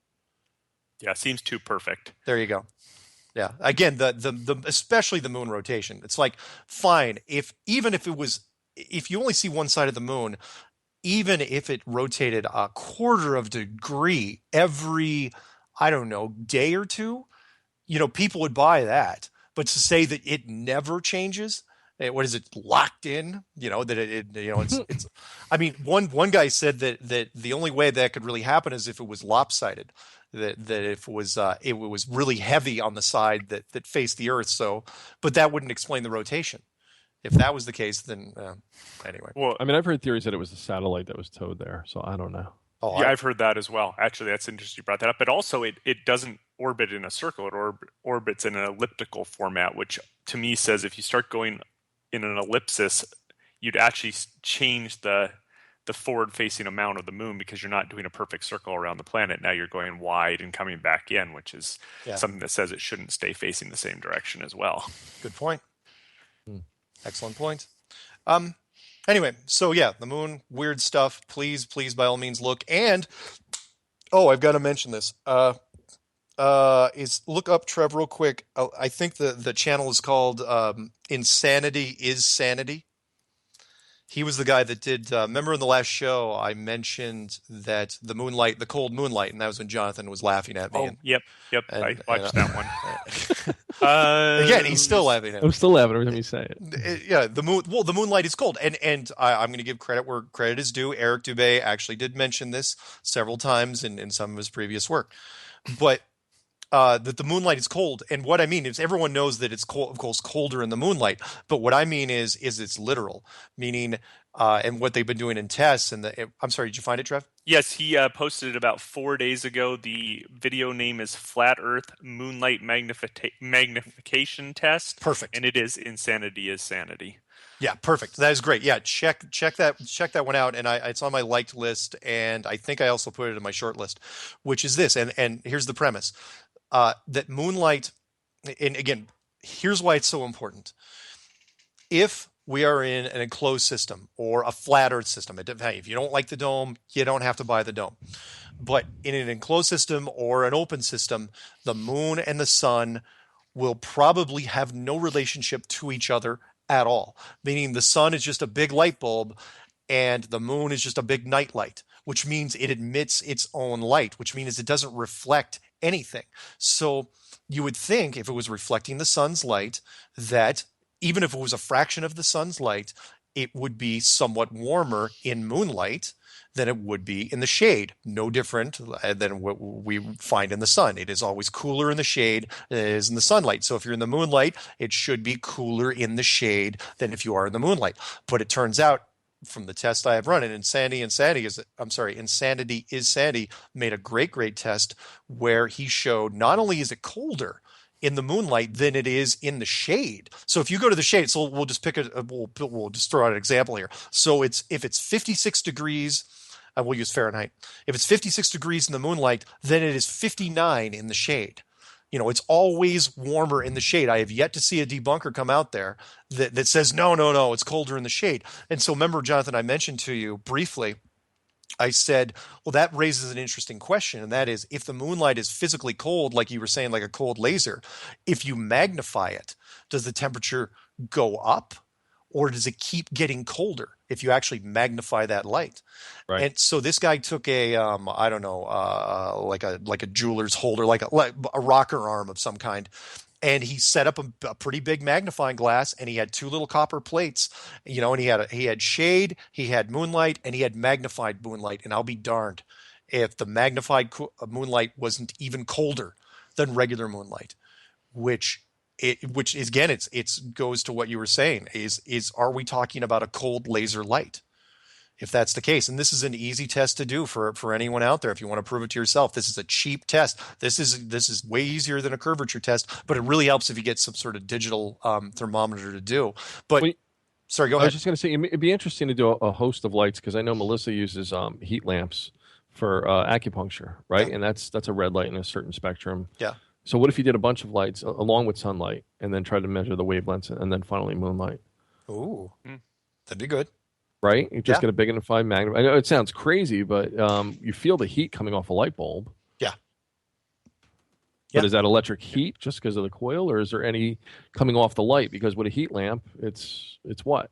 Yeah, it seems too perfect. There you go. Yeah. Again, the especially the moon rotation. It's like, fine, if you only see one side of the moon, even if it rotated a quarter of a degree every, I don't know, day or two, people would buy that. But to say that it never changes, what is it, locked in? It's. I mean, one guy said that the only way that could really happen is if it was lopsided. That if it was really heavy on the side that faced the Earth. So, but that wouldn't explain the rotation. If that was the case, then anyway. Well, I've heard theories that it was the satellite that was towed there, so I don't know. Oh, yeah, I've heard that as well. Actually, that's interesting you brought that up. But also, it doesn't orbit in a circle. It orbits in an elliptical format, which to me says if you start going in an ellipsis, you'd actually change the forward-facing amount of the moon because you're not doing a perfect circle around the planet. Now you're going wide and coming back in, which is something that says it shouldn't stay facing the same direction as well. Good point. Excellent point. Anyway, so yeah, the moon, weird stuff. Please, by all means, look. And I've got to mention this. Is look up Trev real quick. I think the channel is called Insanity is Sanity. He was the guy that did. Remember in the last show, I mentioned that the cold moonlight, and that was when Jonathan was laughing at me. Yep. I watched that one. Again, he's still laughing at me. I'm still laughing every time you say it. Yeah, the moonlight is cold, and I'm going to give credit where credit is due. Eric Dubé actually did mention this several times in some of his previous work, but. That the moonlight is cold, and what I mean is everyone knows that it's cold, of course, colder in the moonlight. But what I mean is it's literal, meaning, and what they've been doing in tests. I'm sorry, did you find it, Trev? Yes, he posted it about 4 days ago. The video name is Flat Earth Moonlight Magnification Test. Perfect, and it is Insanity is Sanity. Yeah, perfect. That is great. Yeah, check that one out, and it's on my liked list, and I think I also put it in my short list, which is this. And here's the premise. That moonlight, and again, here's why it's so important. If we are in an enclosed system or a flat Earth system, if you don't like the dome, you don't have to buy the dome. But in an enclosed system or an open system, the moon and the sun will probably have no relationship to each other at all. Meaning the sun is just a big light bulb and the moon is just a big night light, which means it emits its own light, which means it doesn't reflect anything. So you would think if it was reflecting the sun's light, that even if it was a fraction of the sun's light, it would be somewhat warmer in moonlight than it would be in the shade. No different than what we find in the sun. It is always cooler in the shade than it is in the sunlight. So if you're in the moonlight, it should be cooler in the shade than if you are in the moonlight. But it turns out, from the test I have run, and Insanity is Sandy made a great test where he showed not only is it colder in the moonlight than it is in the shade. So if you go to the shade, so we'll just we'll just throw out an example here. So if it's 56 degrees, we'll use Fahrenheit. If it's 56 degrees in the moonlight, then it is 59 in the shade. It's always warmer in the shade. I have yet to see a debunker come out there that says, no, it's colder in the shade. And so remember, Jonathan, I mentioned to you briefly, I said, well, that raises an interesting question. And that is, if the moonlight is physically cold, like you were saying, like a cold laser, if you magnify it, does the temperature go up? Or does it keep getting colder if you actually magnify that light? Right. And so this guy took a, like a jeweler's holder, like a rocker arm of some kind, and he set up a pretty big magnifying glass, and he had two little copper plates, and he had shade, he had moonlight, and he had magnified moonlight. And I'll be darned if the magnified moonlight wasn't even colder than regular moonlight, which is again, it goes to what you were saying, is are we talking about a cold laser light? If that's the case, and this is an easy test to do for anyone out there, if you want to prove it to yourself, this is a cheap test. This is way easier than a curvature test, but it really helps if you get some sort of digital thermometer to do. But sorry, go ahead. I was just going to say, it'd be interesting to do a host of lights, because I know Melissa uses heat lamps for acupuncture, right? Yeah. And that's a red light in a certain spectrum. Yeah. So what if you did a bunch of lights along with sunlight, and then tried to measure the wavelengths, and then finally moonlight? Ooh, that'd be good. Right? You just get a big enough magnifying. I know it sounds crazy, but you feel the heat coming off a light bulb. Yeah. But is that electric heat just because of the coil, or is there any coming off the light? Because with a heat lamp, it's what?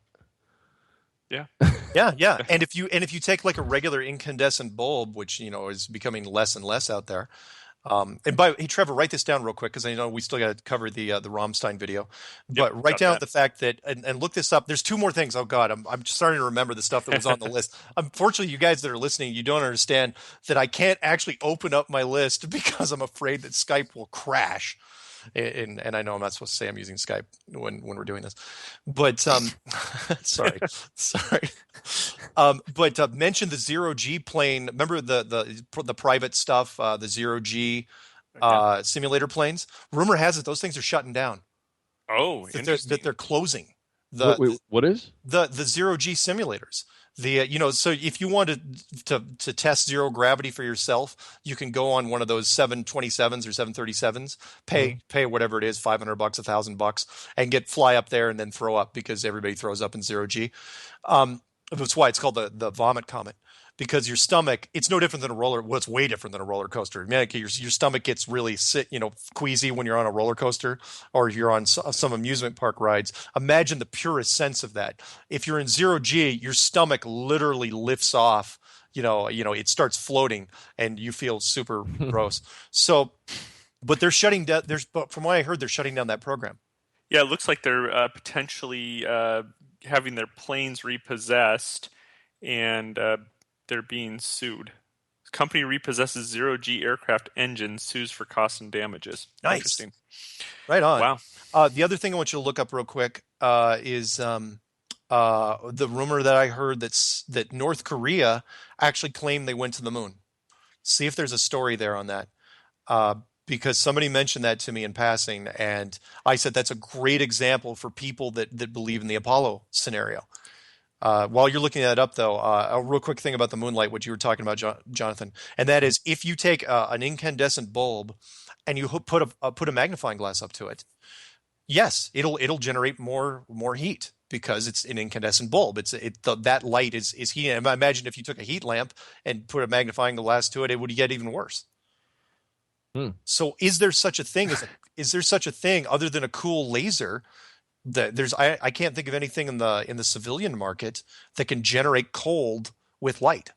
Yeah. Yeah. And if you take like a regular incandescent bulb, which is becoming less and less out there. Hey, Trevor, write this down real quick, because I know we still got to cover the Rammstein video. But write down the fact that, and look this up. There's two more things. Oh God, I'm just starting to remember the stuff that was on the list. Unfortunately, you guys that are listening, you don't understand that I can't actually open up my list because I'm afraid that Skype will crash. And I know I'm not supposed to say I'm using Skype when we're doing this, but sorry. But mention the 0G plane. Remember the private stuff, the 0G simulator planes. Rumor has it those things are shutting down. Oh, that they're closing. What is the 0G simulators? So if you want to test zero gravity for yourself, you can go on one of those 727s or 737s, pay whatever it is, $500, $1,000, and fly up there and then throw up, because everybody throws up in 0G. That's why it's called the vomit comet, because your stomach, it's no different than it's way different than a roller coaster. I mean, your stomach gets really queasy when you're on a roller coaster, or if you're on some amusement park rides. Imagine the purest sense of that. If you're in 0G, your stomach literally lifts off, it starts floating and you feel super gross. So, but they're shutting down, but from what I heard, they're shutting down that program. Yeah, it looks like they're potentially having their planes repossessed, and they're being sued. Company repossesses 0G aircraft engine, sues for costs and damages. Nice. Interesting. Right on. Wow. The other thing I want you to look up real quick is the rumor that I heard that North Korea actually claimed they went to the moon. See if there's a story there on that. Because somebody mentioned that to me in passing, and I said that's a great example for people that believe in the Apollo scenario. While you're looking that up, though, a real quick thing about the moonlight, what you were talking about, Jonathan, and that is if you take an incandescent bulb and you put a magnifying glass up to it, yes, it'll generate more heat because it's an incandescent bulb. That light is heat. And imagine if you took a heat lamp and put a magnifying glass to it, it would get even worse. So is there such a thing? Is there such a thing other than a cool laser? I can't think of anything in the civilian market that can generate cold with light.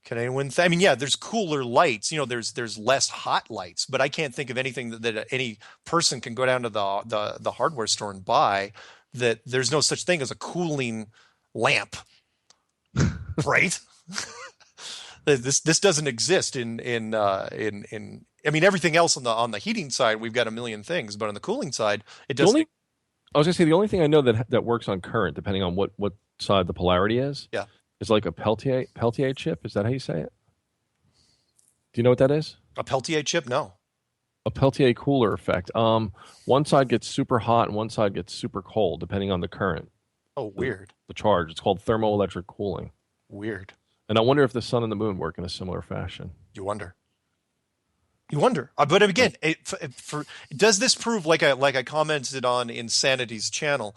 Can anyone? I mean, yeah, there's cooler lights. There's less hot lights, but I can't think of anything that any person can go down to the hardware store and buy. That there's no such thing as a cooling lamp, right? This doesn't exist in. I mean, everything else on the heating side, we've got a million things, but on the cooling side, it doesn't. I was gonna say the only thing I know that works on current, depending on what side the polarity is. Yeah. Is like a Peltier chip. Is that how you say it? Do you know what that is? A Peltier chip? No. A Peltier cooler effect. One side gets super hot and one side gets super cold, depending on the current. Oh, weird. The charge. It's called thermoelectric cooling. Weird. And I wonder if the sun and the moon work in a similar fashion. You wonder. But again, does this prove, like I commented on Insanity's channel?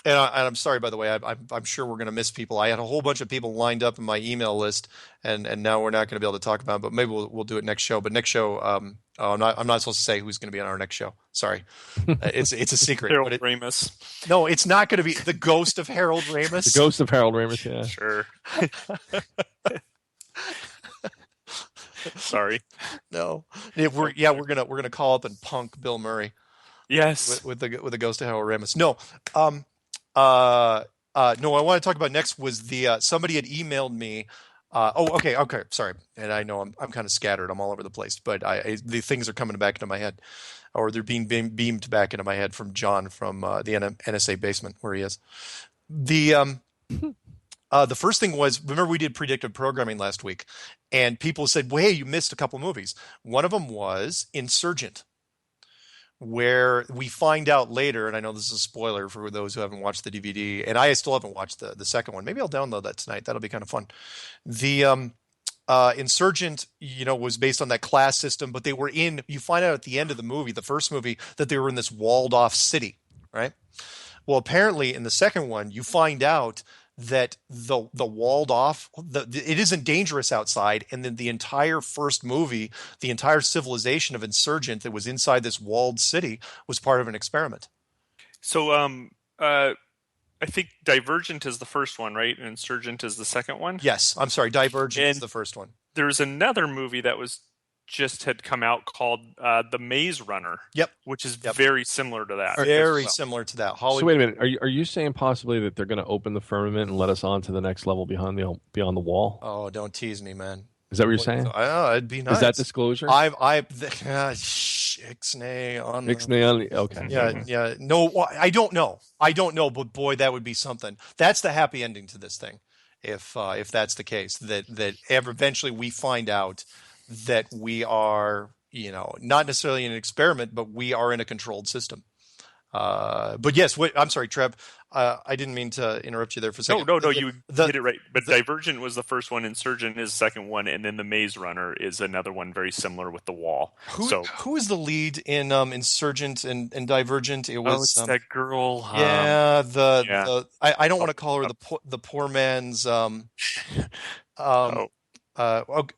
And I'm sorry, by the way, I'm sure we're going to miss people. I had a whole bunch of people lined up in my email list, and now we're not going to be able to talk about it, but maybe we'll do it next show. But next show, I'm not supposed to say who's going to be on our next show. Sorry. It's a secret. Harold Ramis. No, it's not going to be the ghost of Harold Ramis. The ghost of Harold Ramis, yeah. Sure. Sorry. No. We're gonna call up and punk Bill Murray. Yes. With the ghost of Harold Ramis. No. No, I want to talk about next was the somebody had emailed me. Okay, sorry. And I know I'm kind of scattered. I'm all over the place, but the things are coming back into my head, or they're being beamed back into my head from John from the NSA basement where he is. The first thing was, remember we did predictive programming last week, and people said, "Well, hey, you missed a couple movies." One of them was Sargent, where we find out later, and I know this is a spoiler for those who haven't watched the DVD, and I still haven't watched the second one. Maybe I'll download that tonight. That'll be kind of fun. The Insurgent, was based on that class system, but you find out at the end of the movie, the first movie, that they were in this walled off city, right? Well, apparently in the second one, you find out that the walled off, it isn't dangerous outside, and then the entire first movie, the entire civilization of Insurgent that was inside this walled city was part of an experiment. So, I think Divergent is the first one, right? And Insurgent is the second one? Yes, I'm sorry, Divergent is the first one. There's another movie that had come out called The Maze Runner. Yep. Which is very similar to that. Very similar to that. So wait a minute. Are you saying possibly that they're going to open the firmament and let us on to the next level beyond the wall? Oh, don't tease me, man. Is that what you're saying? It'd be nice. Is that disclosure? Ixnay on the okay. Yeah. No, I don't know, but boy, that would be something. That's the happy ending to this thing, if that's the case. That eventually we find out that we are, not necessarily in an experiment, but we are in a controlled system. But yes, I'm sorry, Trev. I didn't mean to interrupt you there for a second. No, you hit it right. But Divergent was the first one, Insurgent is the second one, and then The Maze Runner is another one very similar with the wall. Who is the lead in Insurgent and Divergent? It was it's that girl. I don't want to call her the poor man's.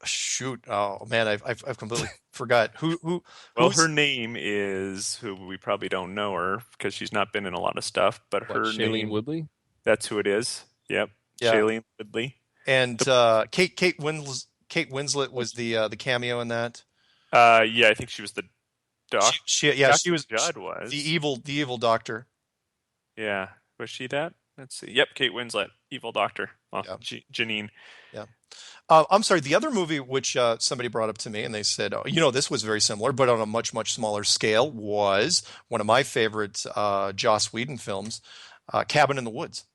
Shoot! Oh man, I've completely forgot who. Well, her name is who we probably don't know her because she's not been in a lot of stuff. But her Shailene name, Woodley. That's who it is. Yep. Yeah. Shailene Woodley. And Kate Winslet was the cameo in that. I think she was the doc. She was. Judd was the evil doctor. Yeah, was she that? Let's see. Yep, Kate Winslet, evil doctor. Well, yeah. Janine. Yeah. I'm sorry. The other movie, which somebody brought up to me, and they said, this was very similar, but on a much, much smaller scale, was one of my favorite Joss Whedon films, Cabin in the Woods,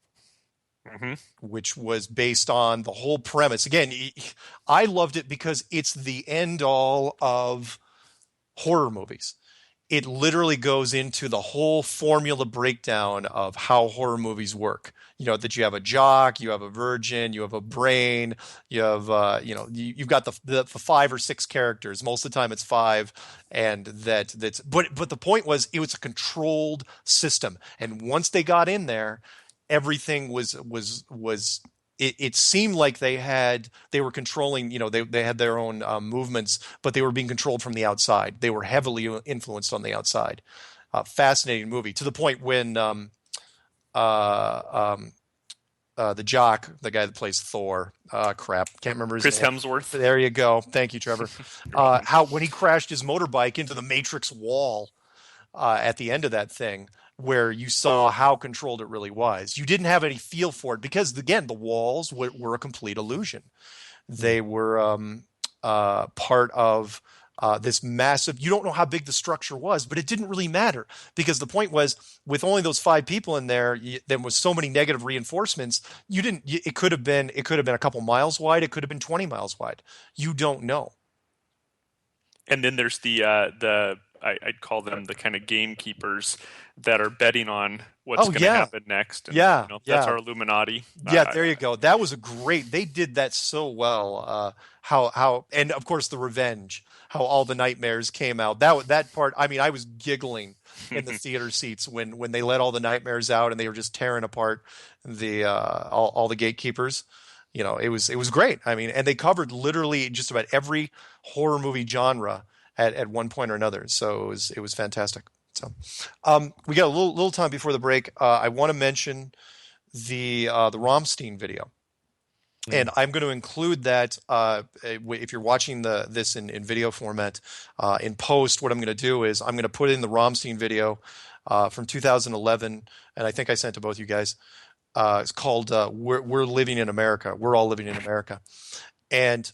which was based on the whole premise. Again, I loved it because it's the end all of horror movies. It literally goes into the whole formula breakdown of how horror movies work. That you have a jock, you have a virgin, you have a brain, you have, you've got the 5 or 6 characters. Most of the time it's 5. And but the point was it was a controlled system. And once they got in there, everything was it seemed like they were controlling, they had their own movements, but they were being controlled from the outside. They were heavily influenced on the outside. Fascinating movie, to the point when the jock, the guy that plays Thor. Crap, can't remember his Chris name. Hemsworth. There you go. Thank you, Trevor. How when he crashed his motorbike into the Matrix wall at the end of that thing, where you saw how controlled it really was. You didn't have any feel for it because, again, the walls were a complete illusion. They were part of this massive. You don't know how big the structure was, but it didn't really matter because the point was, with only those 5 people in there, there was so many negative reinforcements. You didn't. It could have been a couple miles wide. It could have been 20 miles wide. You don't know. And then there's I'd call them the kind of gamekeepers that are betting on what's going to happen next. And, that's our Illuminati. Yeah, there you go. That was a great. They did that so well. How and of course the revenge. How all the nightmares came out. That part. I mean, I was giggling in the theater seats when they let all the nightmares out and they were just tearing apart the all the gatekeepers. It was great. I mean, and they covered literally just about every horror movie genre at one point or another. So it was fantastic. So we got a little time before the break. I want to mention the Rammstein video. And I'm going to include that if you're watching this in video format in post. What I'm going to do is I'm going to put in the Rammstein video from 2011, and I think I sent it to both you guys. It's called "We're Living in America." We're all living in America, and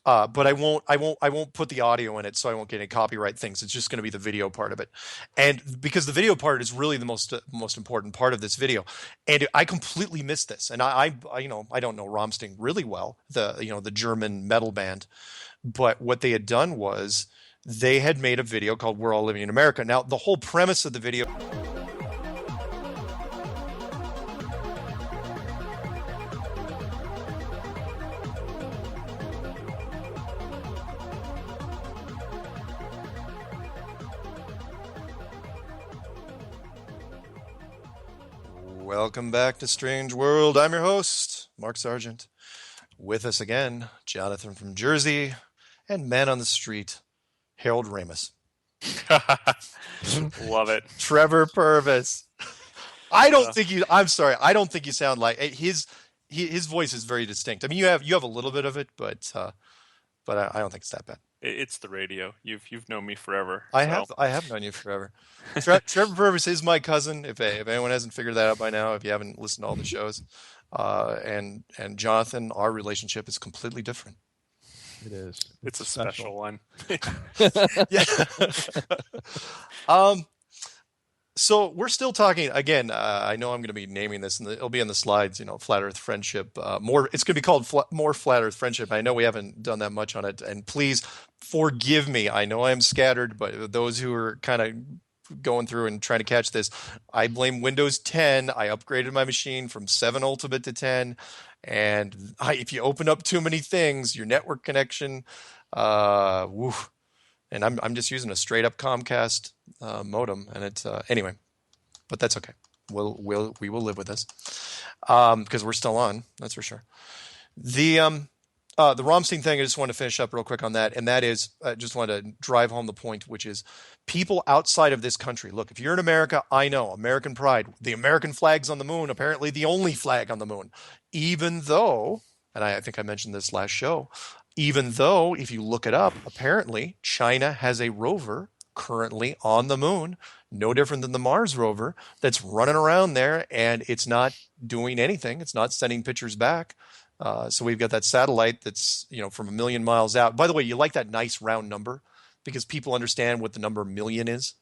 but I won't put the audio in it, so I won't get any copyright things. It's just going to be the video part of it, and because the video part is really the most important part of this video, and I completely missed this, and I don't know Rammstein really well, the German metal band, but what they had done was they had made a video called "We're All Living in America." Now the whole premise of the video. Welcome back to Strange World. I'm your host, Mark Sargent. With us again, Jonathan from Jersey, and man on the street, Harold Ramis. Love it. Trevor Purvis. I'm sorry. I don't think you sound like his voice is very distinct. I mean, you have a little bit of it, but I don't think it's that bad. It's the radio. You've known me forever. I have known you forever. Trevor Purvis is my cousin. If anyone hasn't figured that out by now, if you haven't listened to all the shows, and Jonathan, our relationship is completely different. It is. It's a special one. Yeah. So we're still talking again. I know I'm going to be naming this, and it'll be in the slides. Flat Earth friendship. It's going to be called more Flat Earth friendship. I know we haven't done that much on it, and please forgive me. I know I'm scattered, but those who are kind of going through and trying to catch this, I blame Windows 10. I upgraded my machine from 7 Ultimate to 10, and if you open up too many things, your network connection, woo. And I'm just using a straight up Comcast modem, and it's anyway, but that's okay. We will live with this because we're still on. That's for sure. The Rammstein thing. I just want to finish up real quick on that, and that is I just want to drive home the point, which is people outside of this country. Look, if you're in America, I know American pride. The American flag's on the moon. Apparently, the only flag on the moon, even though, and I think I mentioned this last show. Even though, if you look it up, apparently China has a rover currently on the moon, no different than the Mars rover, that's running around there, and it's not doing anything. It's not sending pictures back. So we've got that satellite that's from 1 million miles out. By the way, you like that nice round number because people understand what the number million is.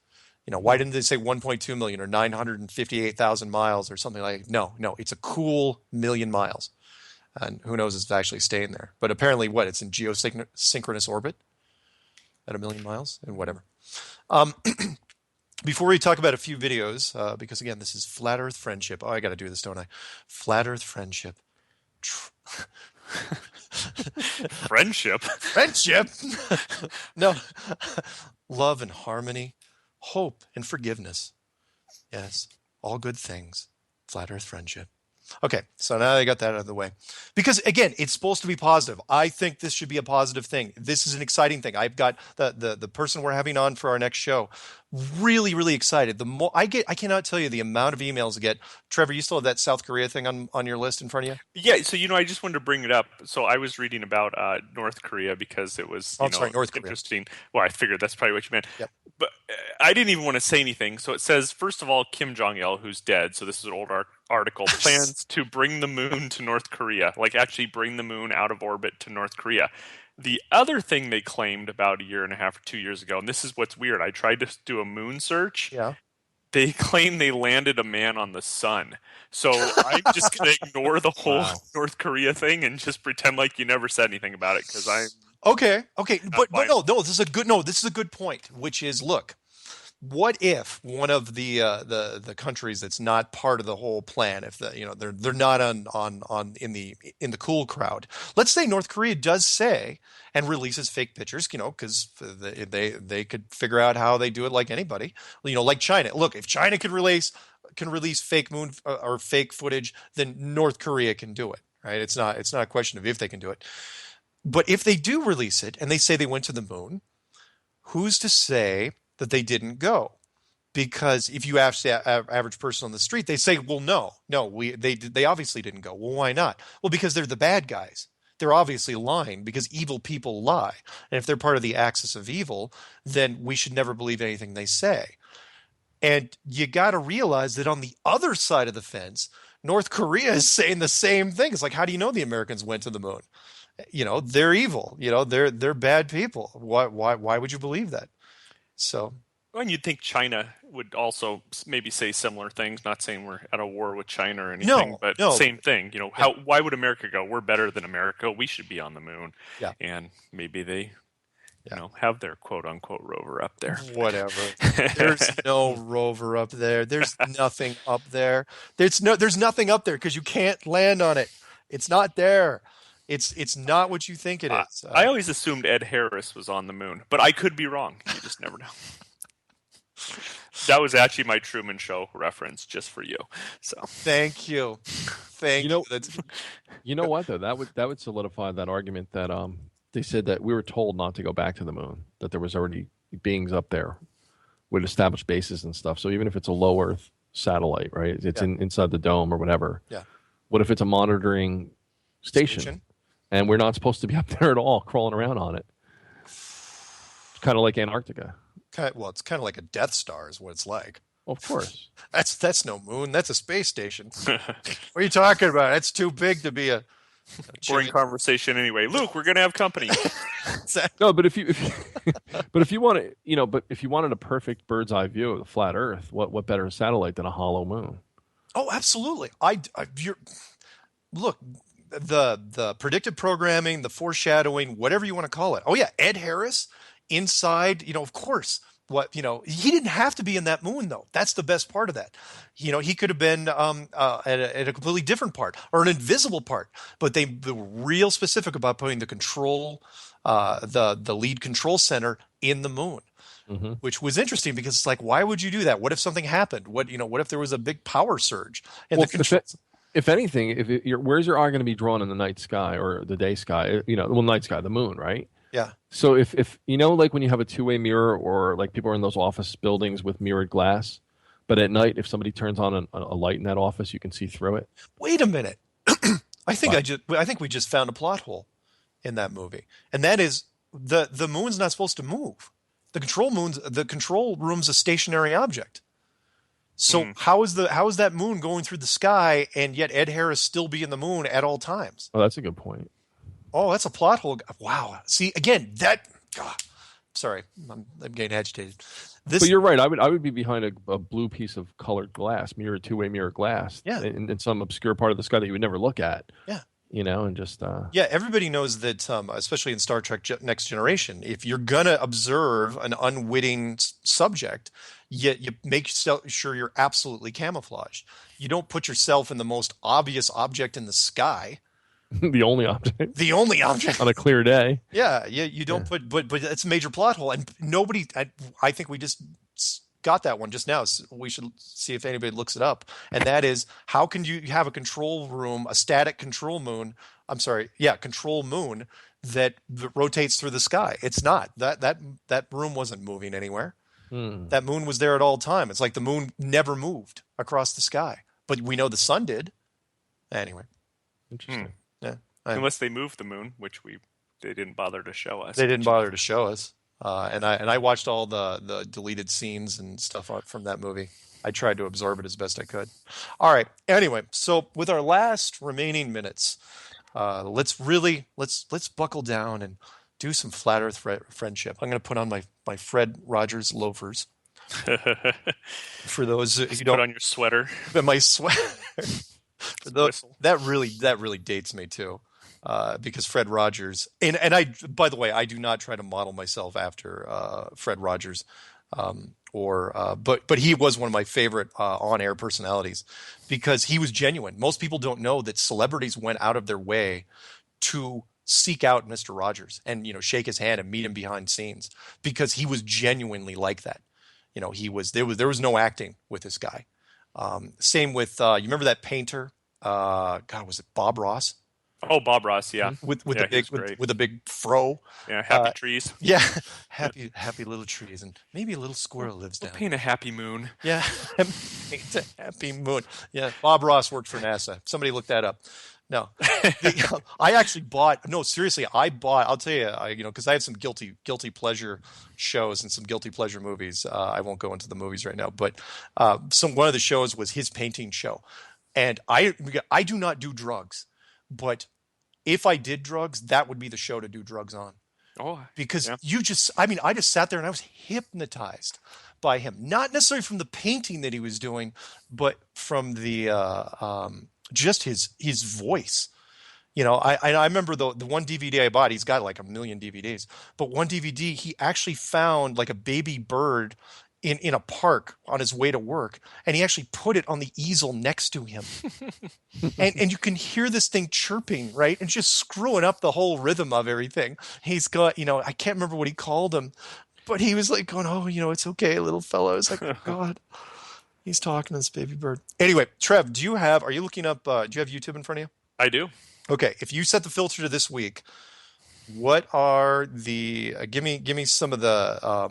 Why didn't they say 1.2 million or 958,000 miles or something like that? No, it's a cool 1 million miles. And who knows if it's actually staying there. But apparently, it's in geosynchronous orbit at 1 million miles and whatever. Before we talk about a few videos, because again, this is Flat Earth Friendship. Oh, I got to do this, don't I? Flat Earth Friendship. Friendship? Friendship? No. Love and harmony, hope and forgiveness. Yes, all good things. Flat Earth Friendship. Okay, so now I got that out of the way. Because again, it's supposed to be positive. I think this should be a positive thing. This is an exciting thing. I've got the person we're having on for our next show really, really excited. The more I cannot tell you the amount of emails I get. Trevor, you still have that South Korea thing on your list in front of you? Yeah, so I just wanted to bring it up. So I was reading about North Korea because it was North Korea. Interesting. Well, I figured that's probably what you meant. Yep. But I didn't even want to say anything. So it says, first of all, Kim Jong-il, who's dead, so this is an old article, plans to bring the moon to North Korea, like actually bring the moon out of orbit to North Korea. The other thing they claimed about a year and a half or 2 years ago, and this is what's weird, I tried to do a moon search. Yeah. They claim they landed a man on the sun. So I'm just going to ignore the whole North Korea thing and just pretend like you never said anything about it because I'm okay. But no, this is a good point, which is, look, what if one of the countries that's not part of the whole plan, if they're not on in the cool crowd, let's say North Korea does say and releases fake pictures, because they could figure out how they do it like anybody, like China. Look, if China can release fake moon or fake footage, then North Korea can do it, right? It's not a question of if they can do it, but if they do release it and they say they went to the moon, who's to say that they didn't go? Because if you ask the average person on the street, they say, well, no, they obviously didn't go. Well, why not? Well, because they're the bad guys. They're obviously lying because evil people lie. And if they're part of the axis of evil, then we should never believe anything they say. And you got to realize that on the other side of the fence, North Korea is saying the same thing. It's like, how do you know the Americans went to the moon? They're evil. They're bad people. Why would you believe that? So, and you'd think China would also maybe say similar things. Not saying we're at a war with China or anything, but same thing. Why would America go? We're better than America. We should be on the moon. Yeah. And maybe they, have their quote unquote rover up there. Whatever. There's no rover up there. There's nothing up there. There's nothing up there because you can't land on it. It's not there. It's not what you think it is. I always assumed Ed Harris was on the moon, but I could be wrong. You just never know. That was actually my Truman Show reference, just for you. So thank you. You know what though? That would solidify that argument that they said that we were told not to go back to the moon, that there was already beings up there with established bases and stuff. So even if it's a low Earth satellite, right? It's inside the dome or whatever. Yeah. What if it's a monitoring station? And we're not supposed to be up there at all, crawling around on it. It's kind of like Antarctica. It's kind of like a Death Star is what it's like. Well, of course. That's no moon. That's a space station. What are you talking about? That's too big to be a boring conversation anyway. Luke, we're gonna have company. No, but if you want to, but if you wanted a perfect bird's eye view of the flat Earth, what better satellite than a hollow moon? Oh, absolutely. Look. The predictive programming, the foreshadowing, whatever you want to call it. Oh yeah, Ed Harris inside, of course. He didn't have to be in that moon though. That's the best part of that. He could have been at a completely different part or an invisible part. But they were real specific about putting the control, the lead control center in the moon. Mm-hmm. Which was interesting because it's like, why would you do that? What if something happened? What if there was a big power surge in the control? If anything, where's your eye going to be drawn in the night sky or the day sky? Night sky, the moon, right? Yeah. So if like when you have a two-way mirror or like people are in those office buildings with mirrored glass, but at night if somebody turns on a light in that office, you can see through it. Wait a minute. I think we just found a plot hole in that movie, and that is the moon's not supposed to move. The control room's a stationary object. So how is that moon going through the sky and yet Ed Harris still be in the moon at all times? Oh, that's a good point. Oh, that's a plot hole. Wow. See, again, sorry, I'm getting agitated. But you're right. I would be behind a blue piece of colored glass, two-way mirror glass, in some obscure part of the sky that you would never look at. Yeah. And just everybody knows that, especially in Star Trek Next Generation, if you're gonna observe an unwitting subject, you make sure you're absolutely camouflaged. You don't put yourself in the most obvious object in the sky. The only object on a clear day. Yeah, you don't put, but it's a major plot hole, and nobody. I think we just got that one just now. So we should see if anybody looks it up. And that is, how can you have a control room, a static control moon? I'm sorry, yeah, control moon that rotates through the sky. It's not. That room wasn't moving anywhere. That moon was there at all time. It's like the moon never moved across the sky, but we know the sun did. Anyway, Interesting. Yeah, Unless they moved the moon, which they didn't bother to show us. They didn't bother to show us. And I watched all the deleted scenes and stuff from that movie. I tried to absorb it as best I could. All right. Anyway, so with our last remaining minutes, let's buckle down and do some flat Earth friendship. I'm going to put on my Fred Rogers loafers. For those who don't put on your sweater. My sweater. For those, that really dates me too. Because Fred Rogers, and I, by the way, I do not try to model myself after Fred Rogers, but he was one of my favorite on-air personalities because he was genuine. Most people don't know that celebrities went out of their way to seek out Mr. Rogers and shake his hand and meet him behind scenes because he was genuinely like that. There was no acting with this guy. Same with you remember that painter? God, was it Bob Ross? Oh, Bob Ross, yeah. With a big fro. Yeah, happy trees. Yeah, happy little trees, and maybe a little squirrel lives down. Paint a happy moon. Yeah, paint a happy moon. Yeah, Bob Ross worked for NASA. Somebody look that up. No, I actually bought. No, seriously, I bought. I'll tell you, because I had some guilty pleasure shows and some guilty pleasure movies. I won't go into the movies right now, but one of the shows was his painting show, and I do not do drugs. But if I did drugs, that would be the show to do drugs on. Oh, because yeah. I just sat there and I was hypnotized by him. Not necessarily from the painting that he was doing, but from the just his voice. I remember the one DVD I bought. He's got like 1 million DVDs, but one DVD he actually found like a baby bird in a park on his way to work, and he actually put it on the easel next to him. and you can hear this thing chirping, right? And just screwing up the whole rhythm of everything. He's got, I can't remember what he called him, but he was like going, oh, it's okay, little fellow. It's like, oh, God, he's talking to this baby bird. Anyway, Trev, are you looking up, do you have YouTube in front of you? I do. Okay. If you set the filter to this week, what are the, give me some of the,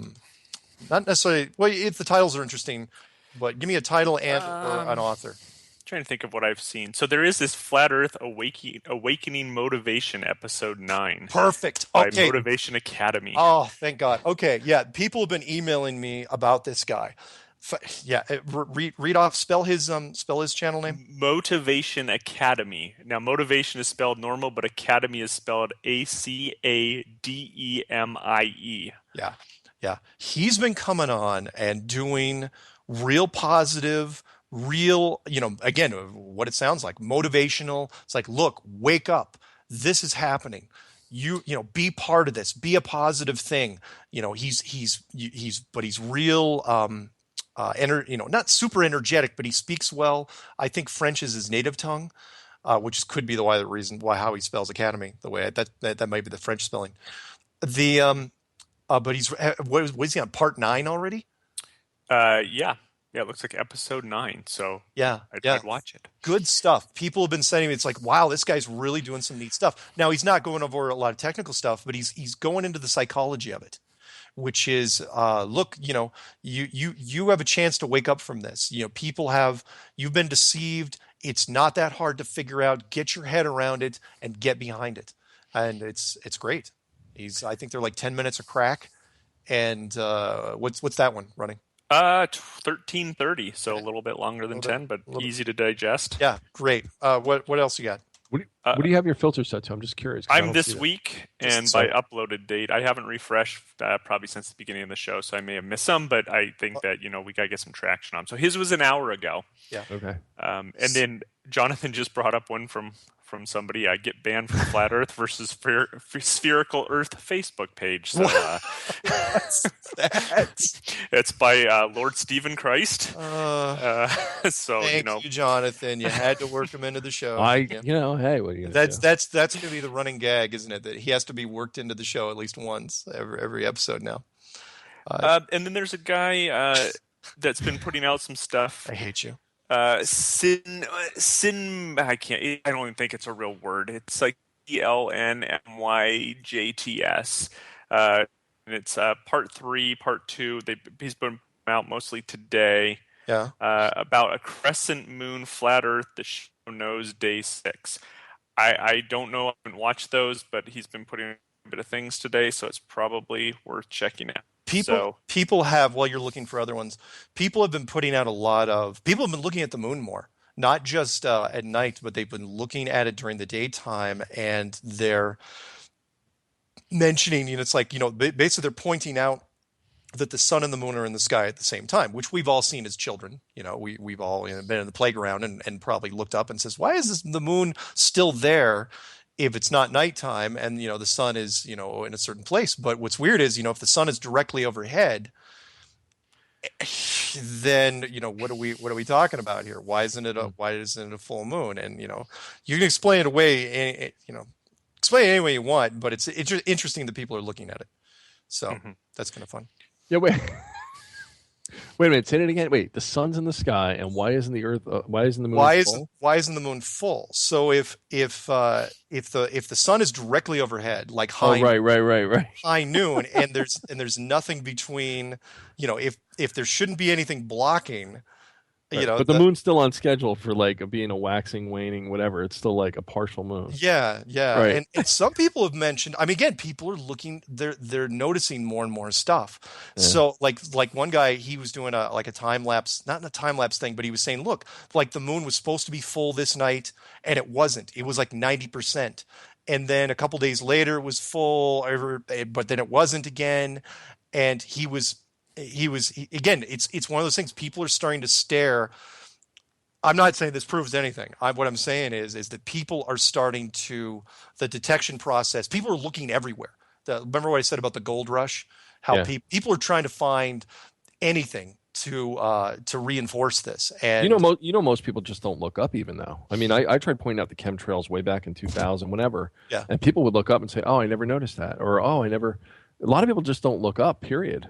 not necessarily. Well, if the titles are interesting, but give me a title and or an author. Trying to think of what I've seen. So there is this Flat Earth Awakening Motivation Episode 9. Perfect. By Motivation Academy. Oh, thank God. Okay, yeah. People have been emailing me about this guy. Yeah, read off. Spell his channel name. Motivation Academy. Now, motivation is spelled normal, but academy is spelled ACADEMIE. Yeah. Yeah, he's been coming on and doing real positive, again, what it sounds like, motivational. It's like, look, wake up. This is happening. Be part of this. Be a positive thing. He's real, not super energetic, but he speaks well. I think French is his native tongue, which could be the reason how he spells academy the way that might be the French spelling. But he's was he on part 9 already? Yeah, it looks like episode 9. So I'd watch it. Good stuff. People have been sending me. It's like, wow, this guy's really doing some neat stuff. Now he's not going over a lot of technical stuff, but he's going into the psychology of it, which is look, you have a chance to wake up from this. You've been deceived. It's not that hard to figure out. Get your head around it and get behind it, and it's great. I think they're like 10 minutes a crack. And what's that one running? 13:30, so a little bit longer than 10, but easy to digest. Yeah, great. What else you got? What do you have your filter set to? I'm just curious. I'm this week, and by uploaded date, I haven't refreshed probably since the beginning of the show, so I may have missed some, but I think that we got to get some traction on. So his was an hour ago. Yeah. Okay. And then Jonathan just brought up one from somebody. I get banned from Flat Earth versus Spherical Earth Facebook page. So what's that? It's by Lord Stephen Christ. So thank you, Jonathan. You had to work him into the show. Hey, what are you gonna do? That's going to be the running gag, isn't it? That he has to be worked into the show at least once every episode now. And then there's a guy. that's been putting out some stuff. I hate you. I don't even think it's a real word. It's like ELNMYJTS. And it's part 3, part 2. He's been out mostly today. Yeah. About a crescent moon, flat Earth, the show knows day 6. I don't know. I haven't watched those, but he's been putting a bit of things today, so it's probably worth checking out. People have, while you're looking for other ones, people have been putting out people have been looking at the moon more, not just at night, but they've been looking at it during the daytime, and they're mentioning, it's like, basically they're pointing out that the sun and the moon are in the sky at the same time, which we've all seen as children. We've all been in the playground and probably looked up and says, why is the moon still there if it's not nighttime and, the sun is, in a certain place? But what's weird is, if the sun is directly overhead, then, what are we talking about here? Why isn't it a full moon? And, you can explain it away, explain it any way you want, but it's interesting that people are looking at it. So that's kind of fun. Yeah, wait a minute. Say it again. Wait, the sun's in the sky, and why isn't the Earth? Why isn't the moon full? Why isn't the moon full? So if the sun is directly overhead, like high noon, and there's nothing between, if there shouldn't be anything blocking. But the moon's still on schedule for being a waxing, waning, whatever. It's still like a partial moon. Yeah. Right. And some people have mentioned, again, people are looking, they're noticing more and more stuff. Yeah. So like one guy, he was doing a time lapse, not a time lapse thing, but he was saying, look, the moon was supposed to be full this night and it wasn't. It was like 90%. And then a couple days later it was full, but then it wasn't again. And he was again, it's one of those things. People are starting to stare. I'm not saying this proves anything. What I'm saying is that people are starting to, the detection process, people are looking everywhere. Remember what I said about the gold rush? How people are trying to find anything to reinforce this. And most people just don't look up even though. I tried pointing out the chemtrails way back in 2000, whenever. Yeah. And people would look up and say, oh, I never noticed that. Or, oh, a lot of people just don't look up, period.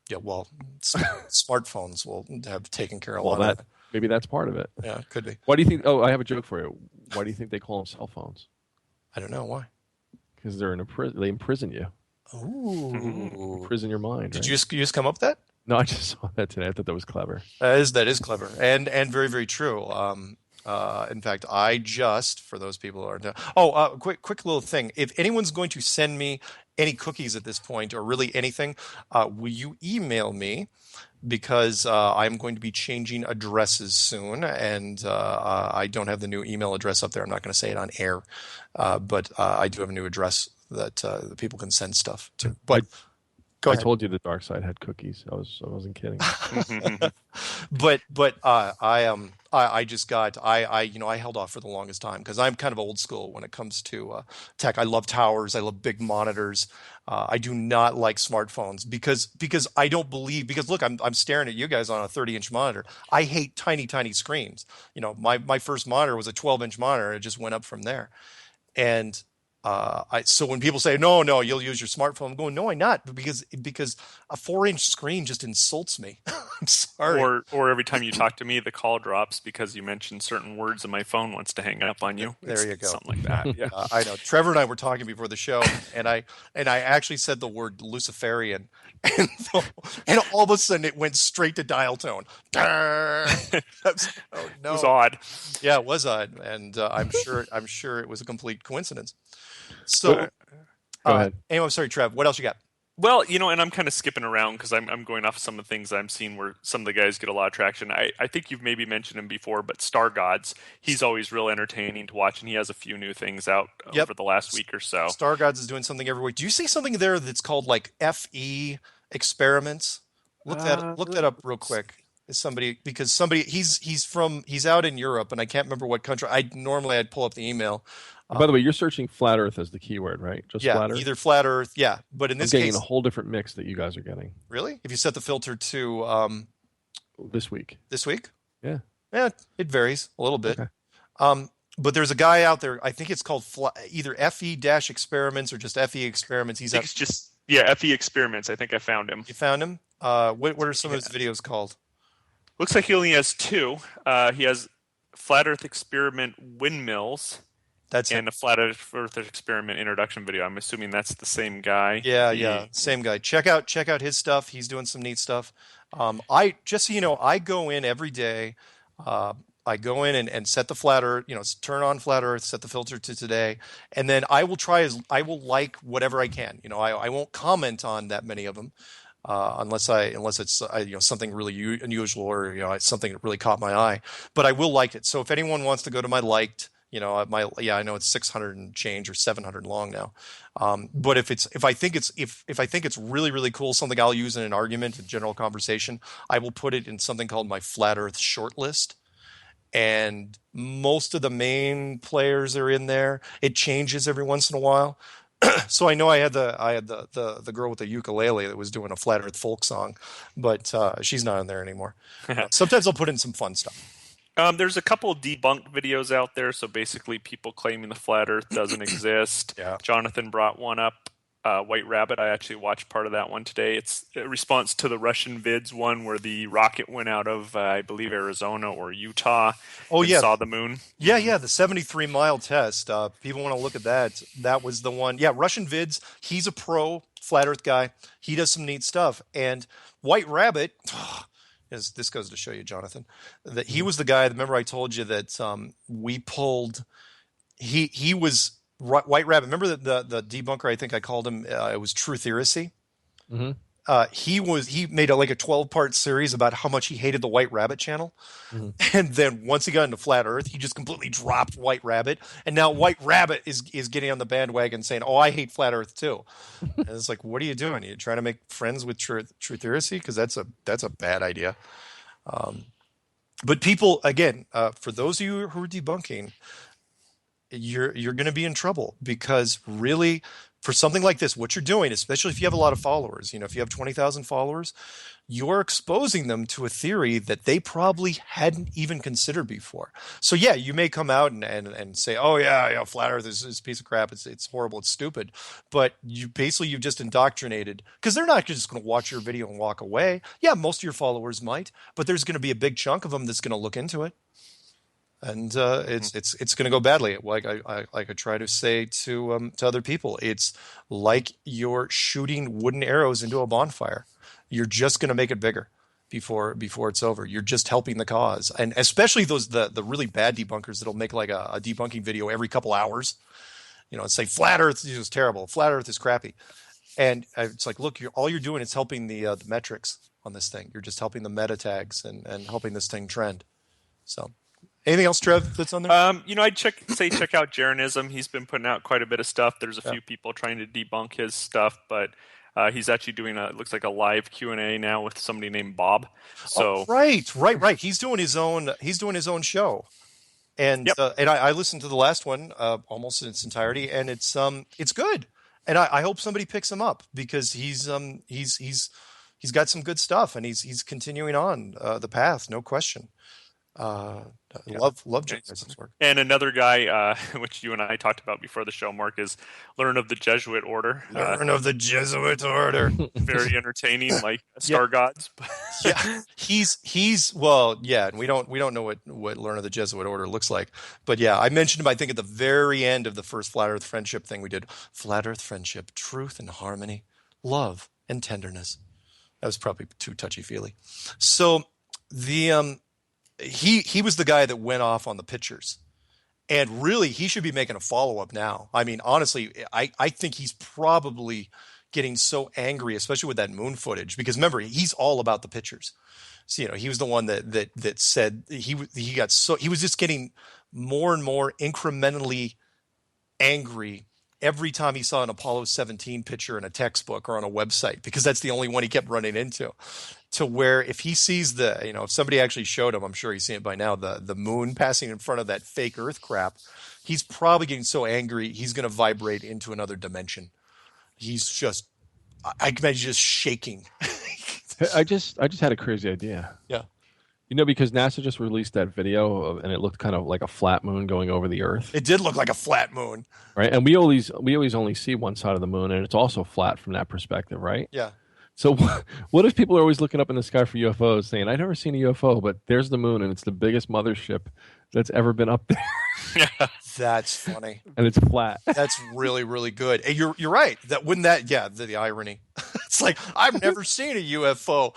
Yeah, well, smartphones will have taken care of a lot of it. Maybe that's part of it. Yeah, it could be. Why do you think? Oh, I have a joke for you. Why do you think they call them cell phones? I don't know why. Because they imprison you. Ooh, imprison your mind. Did you just come up with that? No, I just saw that today. I thought that was clever. That is clever and very, very true. In fact, I just, for those people who aren't, quick little thing. If anyone's going to send me any cookies at this point, or really anything, will you email me? Because I'm going to be changing addresses soon, and I don't have the new email address up there. I'm not going to say it on air, but I do have a new address that people can send stuff to. But I told you the dark side had cookies. I wasn't kidding. but I just got I held off for the longest time because I'm kind of old school when it comes to tech. I love towers. I love big monitors. I do not like smartphones because I don't believe, because look, I'm staring at you guys on a 30-inch monitor. I hate tiny screens. My first monitor was a 12-inch monitor. It just went up from there, and so when people say no, you'll use your smartphone, I'm going, no, I'm not, because a 4-inch screen just insults me. I'm sorry. Or every time you talk to me, the call drops because you mentioned certain words and my phone wants to hang up on you. There you go. Something like that. Yeah, I know. Trevor and I were talking before the show, and I actually said the word Luciferian, and all of a sudden it went straight to dial tone. Oh no, it was odd. Yeah, it was odd, and I'm sure it was a complete coincidence. So, go ahead. Anyway, I'm sorry, Trev. What else you got? Well, and I'm kind of skipping around because I'm going off some of the things I'm seeing where some of the guys get a lot of traction. I think you've maybe mentioned him before, but Star Gods, he's always real entertaining to watch, and he has a few new things out over the last week or so. Star Gods is doing something every week. Do you see something there that's called like FE experiments? Look that up real quick. He's out in Europe, and I can't remember what country. I'd pull up the email. By the way, you're searching flat Earth as the keyword, right? Just flat Earth? Either flat Earth, yeah. But in this case, getting a whole different mix that you guys are getting. Really? If you set the filter to this week. This week? Yeah. Yeah, it varies a little bit. Okay. But there's a guy out there. I think it's called either FE-experiments or just FE experiments. It's just FE experiments. I think I found him. You found him? What are some of his videos called? Looks like he only has two. He has Flat Earth Experiment Windmills and a Flat Earth Experiment introduction video. I'm assuming that's the same guy. Yeah, same guy. Check out his stuff. He's doing some neat stuff. Just so you know, I go in every day. I go in and set the flat Earth, turn on flat Earth, set the filter to today, and then I will like whatever I can. I won't comment on that many of them. Unless it's something really unusual or something that really caught my eye, but I will like it. So if anyone wants to go to my liked, I know it's 600 and change or 700 long now. But if I think it's really, really cool, something I'll use in an argument, a general conversation, I will put it in something called my Flat Earth shortlist. And most of the main players are in there. It changes every once in a while. So I know I had the girl with the ukulele that was doing a Flat Earth folk song, but she's not in there anymore. Sometimes I'll put in some fun stuff. There's a couple of debunked videos out there. So basically, people claiming the flat Earth doesn't exist. Yeah. Jonathan brought one up. White Rabbit. I actually watched part of that one today. It's a response to the Russian vids one where the rocket went out of, I believe, Arizona or Utah. Saw the moon. Yeah, the 73-mile test. People want to look at that. That was the one. Yeah, Russian vids. He's a pro flat Earth guy. He does some neat stuff. And White Rabbit, this goes to show you, Jonathan, that he was the guy. Remember, I told you that we pulled. He was. White Rabbit. Remember the debunker? I think I called him. It was True Theory. Mm-hmm. He made a 12-part series about how much he hated the White Rabbit channel, and then once he got into Flat Earth, he just completely dropped White Rabbit, and now White Rabbit is getting on the bandwagon saying, "Oh, I hate Flat Earth too." And it's like, what are you doing? Are you trying to make friends with True Theory? Because that's a bad idea. But people, again, for those of you who are debunking, you're going to be in trouble, because really, for something like this, what you're doing, especially if you have a lot of followers, if you have 20,000 followers, you're exposing them to a theory that they probably hadn't even considered before. So yeah, you may come out and say, oh yeah, flat Earth is a piece of crap. It's horrible. It's stupid. But you've just indoctrinated, because they're not just going to watch your video and walk away. Yeah, most of your followers might, but there's going to be a big chunk of them that's going to look into it. And it's going to go badly. Like I try to say to other people, it's like you're shooting wooden arrows into a bonfire. You're just going to make it bigger before it's over. You're just helping the cause, and especially the really bad debunkers that'll make like a debunking video every couple hours. And say Flat Earth is terrible, Flat Earth is crappy, and it's like, look, all you're doing is helping the metrics on this thing. You're just helping the meta tags and helping this thing trend. So. Anything else, Trev, that's on there? I'd check out Jeranism. He's been putting out quite a bit of stuff. There's a few people trying to debunk his stuff, but he's actually doing it looks like a live Q&A now with somebody named Bob. So right. He's doing his own show, and and I listened to the last one almost in its entirety, and it's good, and I hope somebody picks him up, because he's got some good stuff, and he's continuing on the path, no question. Love Jeranism's work. And another guy, which you and I talked about before the show, Mark, is Learn of the Jesuit Order. Of the Jesuit Order. Very entertaining, like Star Gods. Yeah, he's well, yeah, and we don't know what Learn of the Jesuit Order looks like, but yeah, I mentioned him, I think, at the very end of the first Flat Earth Friendship thing we did. Flat Earth Friendship, truth and harmony, love and tenderness. That was probably too touchy-feely. So the He was the guy that went off on the pictures, and really he should be making a follow-up now. I mean, honestly, I think he's probably getting so angry, especially with that moon footage, because remember, he's all about the pictures. So, he was the one that said he was just getting more and more incrementally angry every time he saw an Apollo 17 picture in a textbook or on a website, because that's the only one he kept running into. To where if he sees if somebody actually showed him, I'm sure he's seen it by now, the moon passing in front of that fake Earth crap, he's probably getting so angry he's going to vibrate into another dimension. He's just, I can imagine just shaking. I just had a crazy idea. Yeah. Because NASA just released that video and it looked kind of like a flat moon going over the Earth. It did look like a flat moon, right? And we always only see one side of the moon, and it's also flat from that perspective, right? Yeah. So what if people are always looking up in the sky for UFOs saying, I've never seen a UFO, but there's the moon and it's the biggest mothership that's ever been up there. That's funny. And it's flat. That's really, really good. And you're right. That wouldn't that the irony. It's like I've never seen a UFO,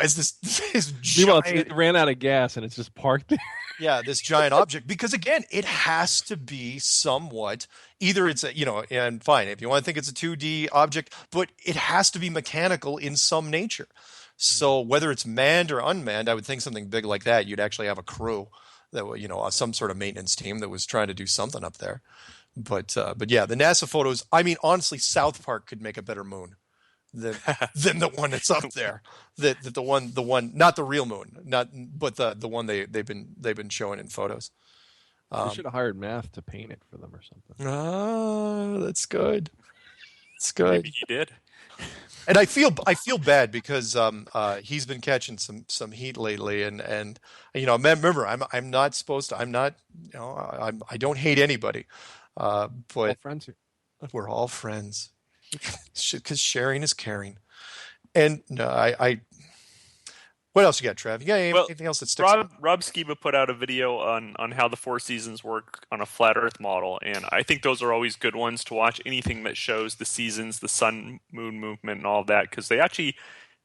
as this Meanwhile, giant, it ran out of gas and it's just parked there. yeah, this giant object. Because again, it has to be somewhat either it's and fine, if you want to think it's a 2D object, but it has to be mechanical in some nature. So whether it's manned or unmanned, I would think something big like that, you'd actually have a crew that some sort of maintenance team that was trying to do something up there. But yeah, the NASA photos, I mean, honestly, South Park could make a better moon than the one that's up there. The one, not the real moon, but the one they've been showing in photos. They should have hired math to paint it for them or something. Oh, that's good. It's good. Maybe he did. And I feel bad because he's been catching some heat lately, and remember, I'm not supposed to, I'm not, I don't hate anybody, but all friends here. We're all friends because sharing is caring. And no, I what else you got, Trev? You got anything else that sticks out? Rob Skiba put out a video on how the four seasons work on a flat Earth model, and I think those are always good ones to watch. Anything that shows the seasons, the sun moon movement, and all of that, because they actually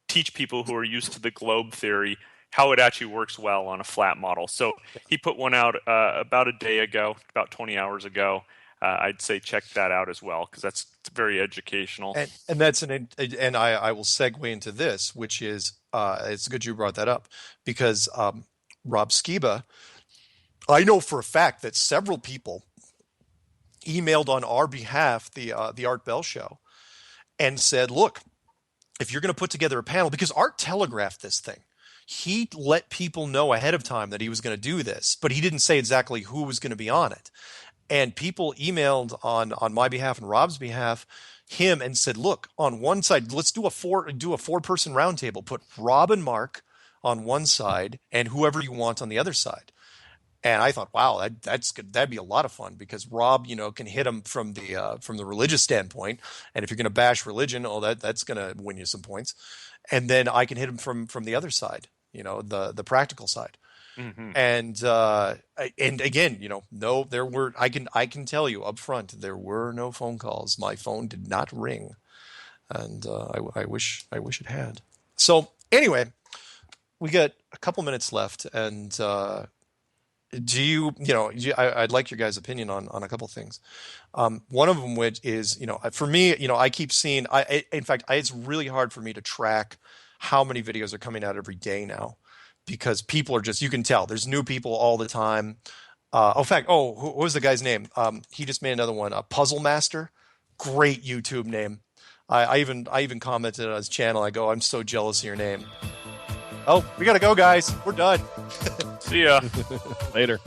teach people who are used to the globe theory how it actually works well on a flat model. So he put one out about a day ago, about 20 hours ago. I'd say check that out as well because that's very educational. And that's and I will segue into this, which is it's good you brought that up because Rob Skiba, I know for a fact that several people emailed on our behalf the Art Bell show and said, look, if you're going to put together a panel, because Art telegraphed this thing. He let people know ahead of time that he was going to do this, but he didn't say exactly who was going to be on it. And people emailed on my behalf and Rob's behalf him and said, look, on one side, let's do a four-person roundtable. Put Rob and Mark on one side and whoever you want on the other side. And I thought, wow, that's good. That'd be a lot of fun because Rob, can hit him from the religious standpoint. And if you're going to bash religion, that's going to win you some points. And then I can hit him from the other side, the practical side. Mm-hmm. And again, no, there were, I can tell you up front, there were no phone calls. My phone did not ring. And, I wish it had. So anyway, we got a couple minutes left and, I'd like your guys' opinion on a couple things. One of them, which is, for me, I keep seeing, in fact, it's really hard for me to track how many videos are coming out every day now. Because people are just, you can tell, there's new people all the time. What was the guy's name? He just made another one, Puzzle Master. Great YouTube name. I even commented on his channel. I go, I'm so jealous of your name. Oh, we got to go, guys. We're done. See ya. Later.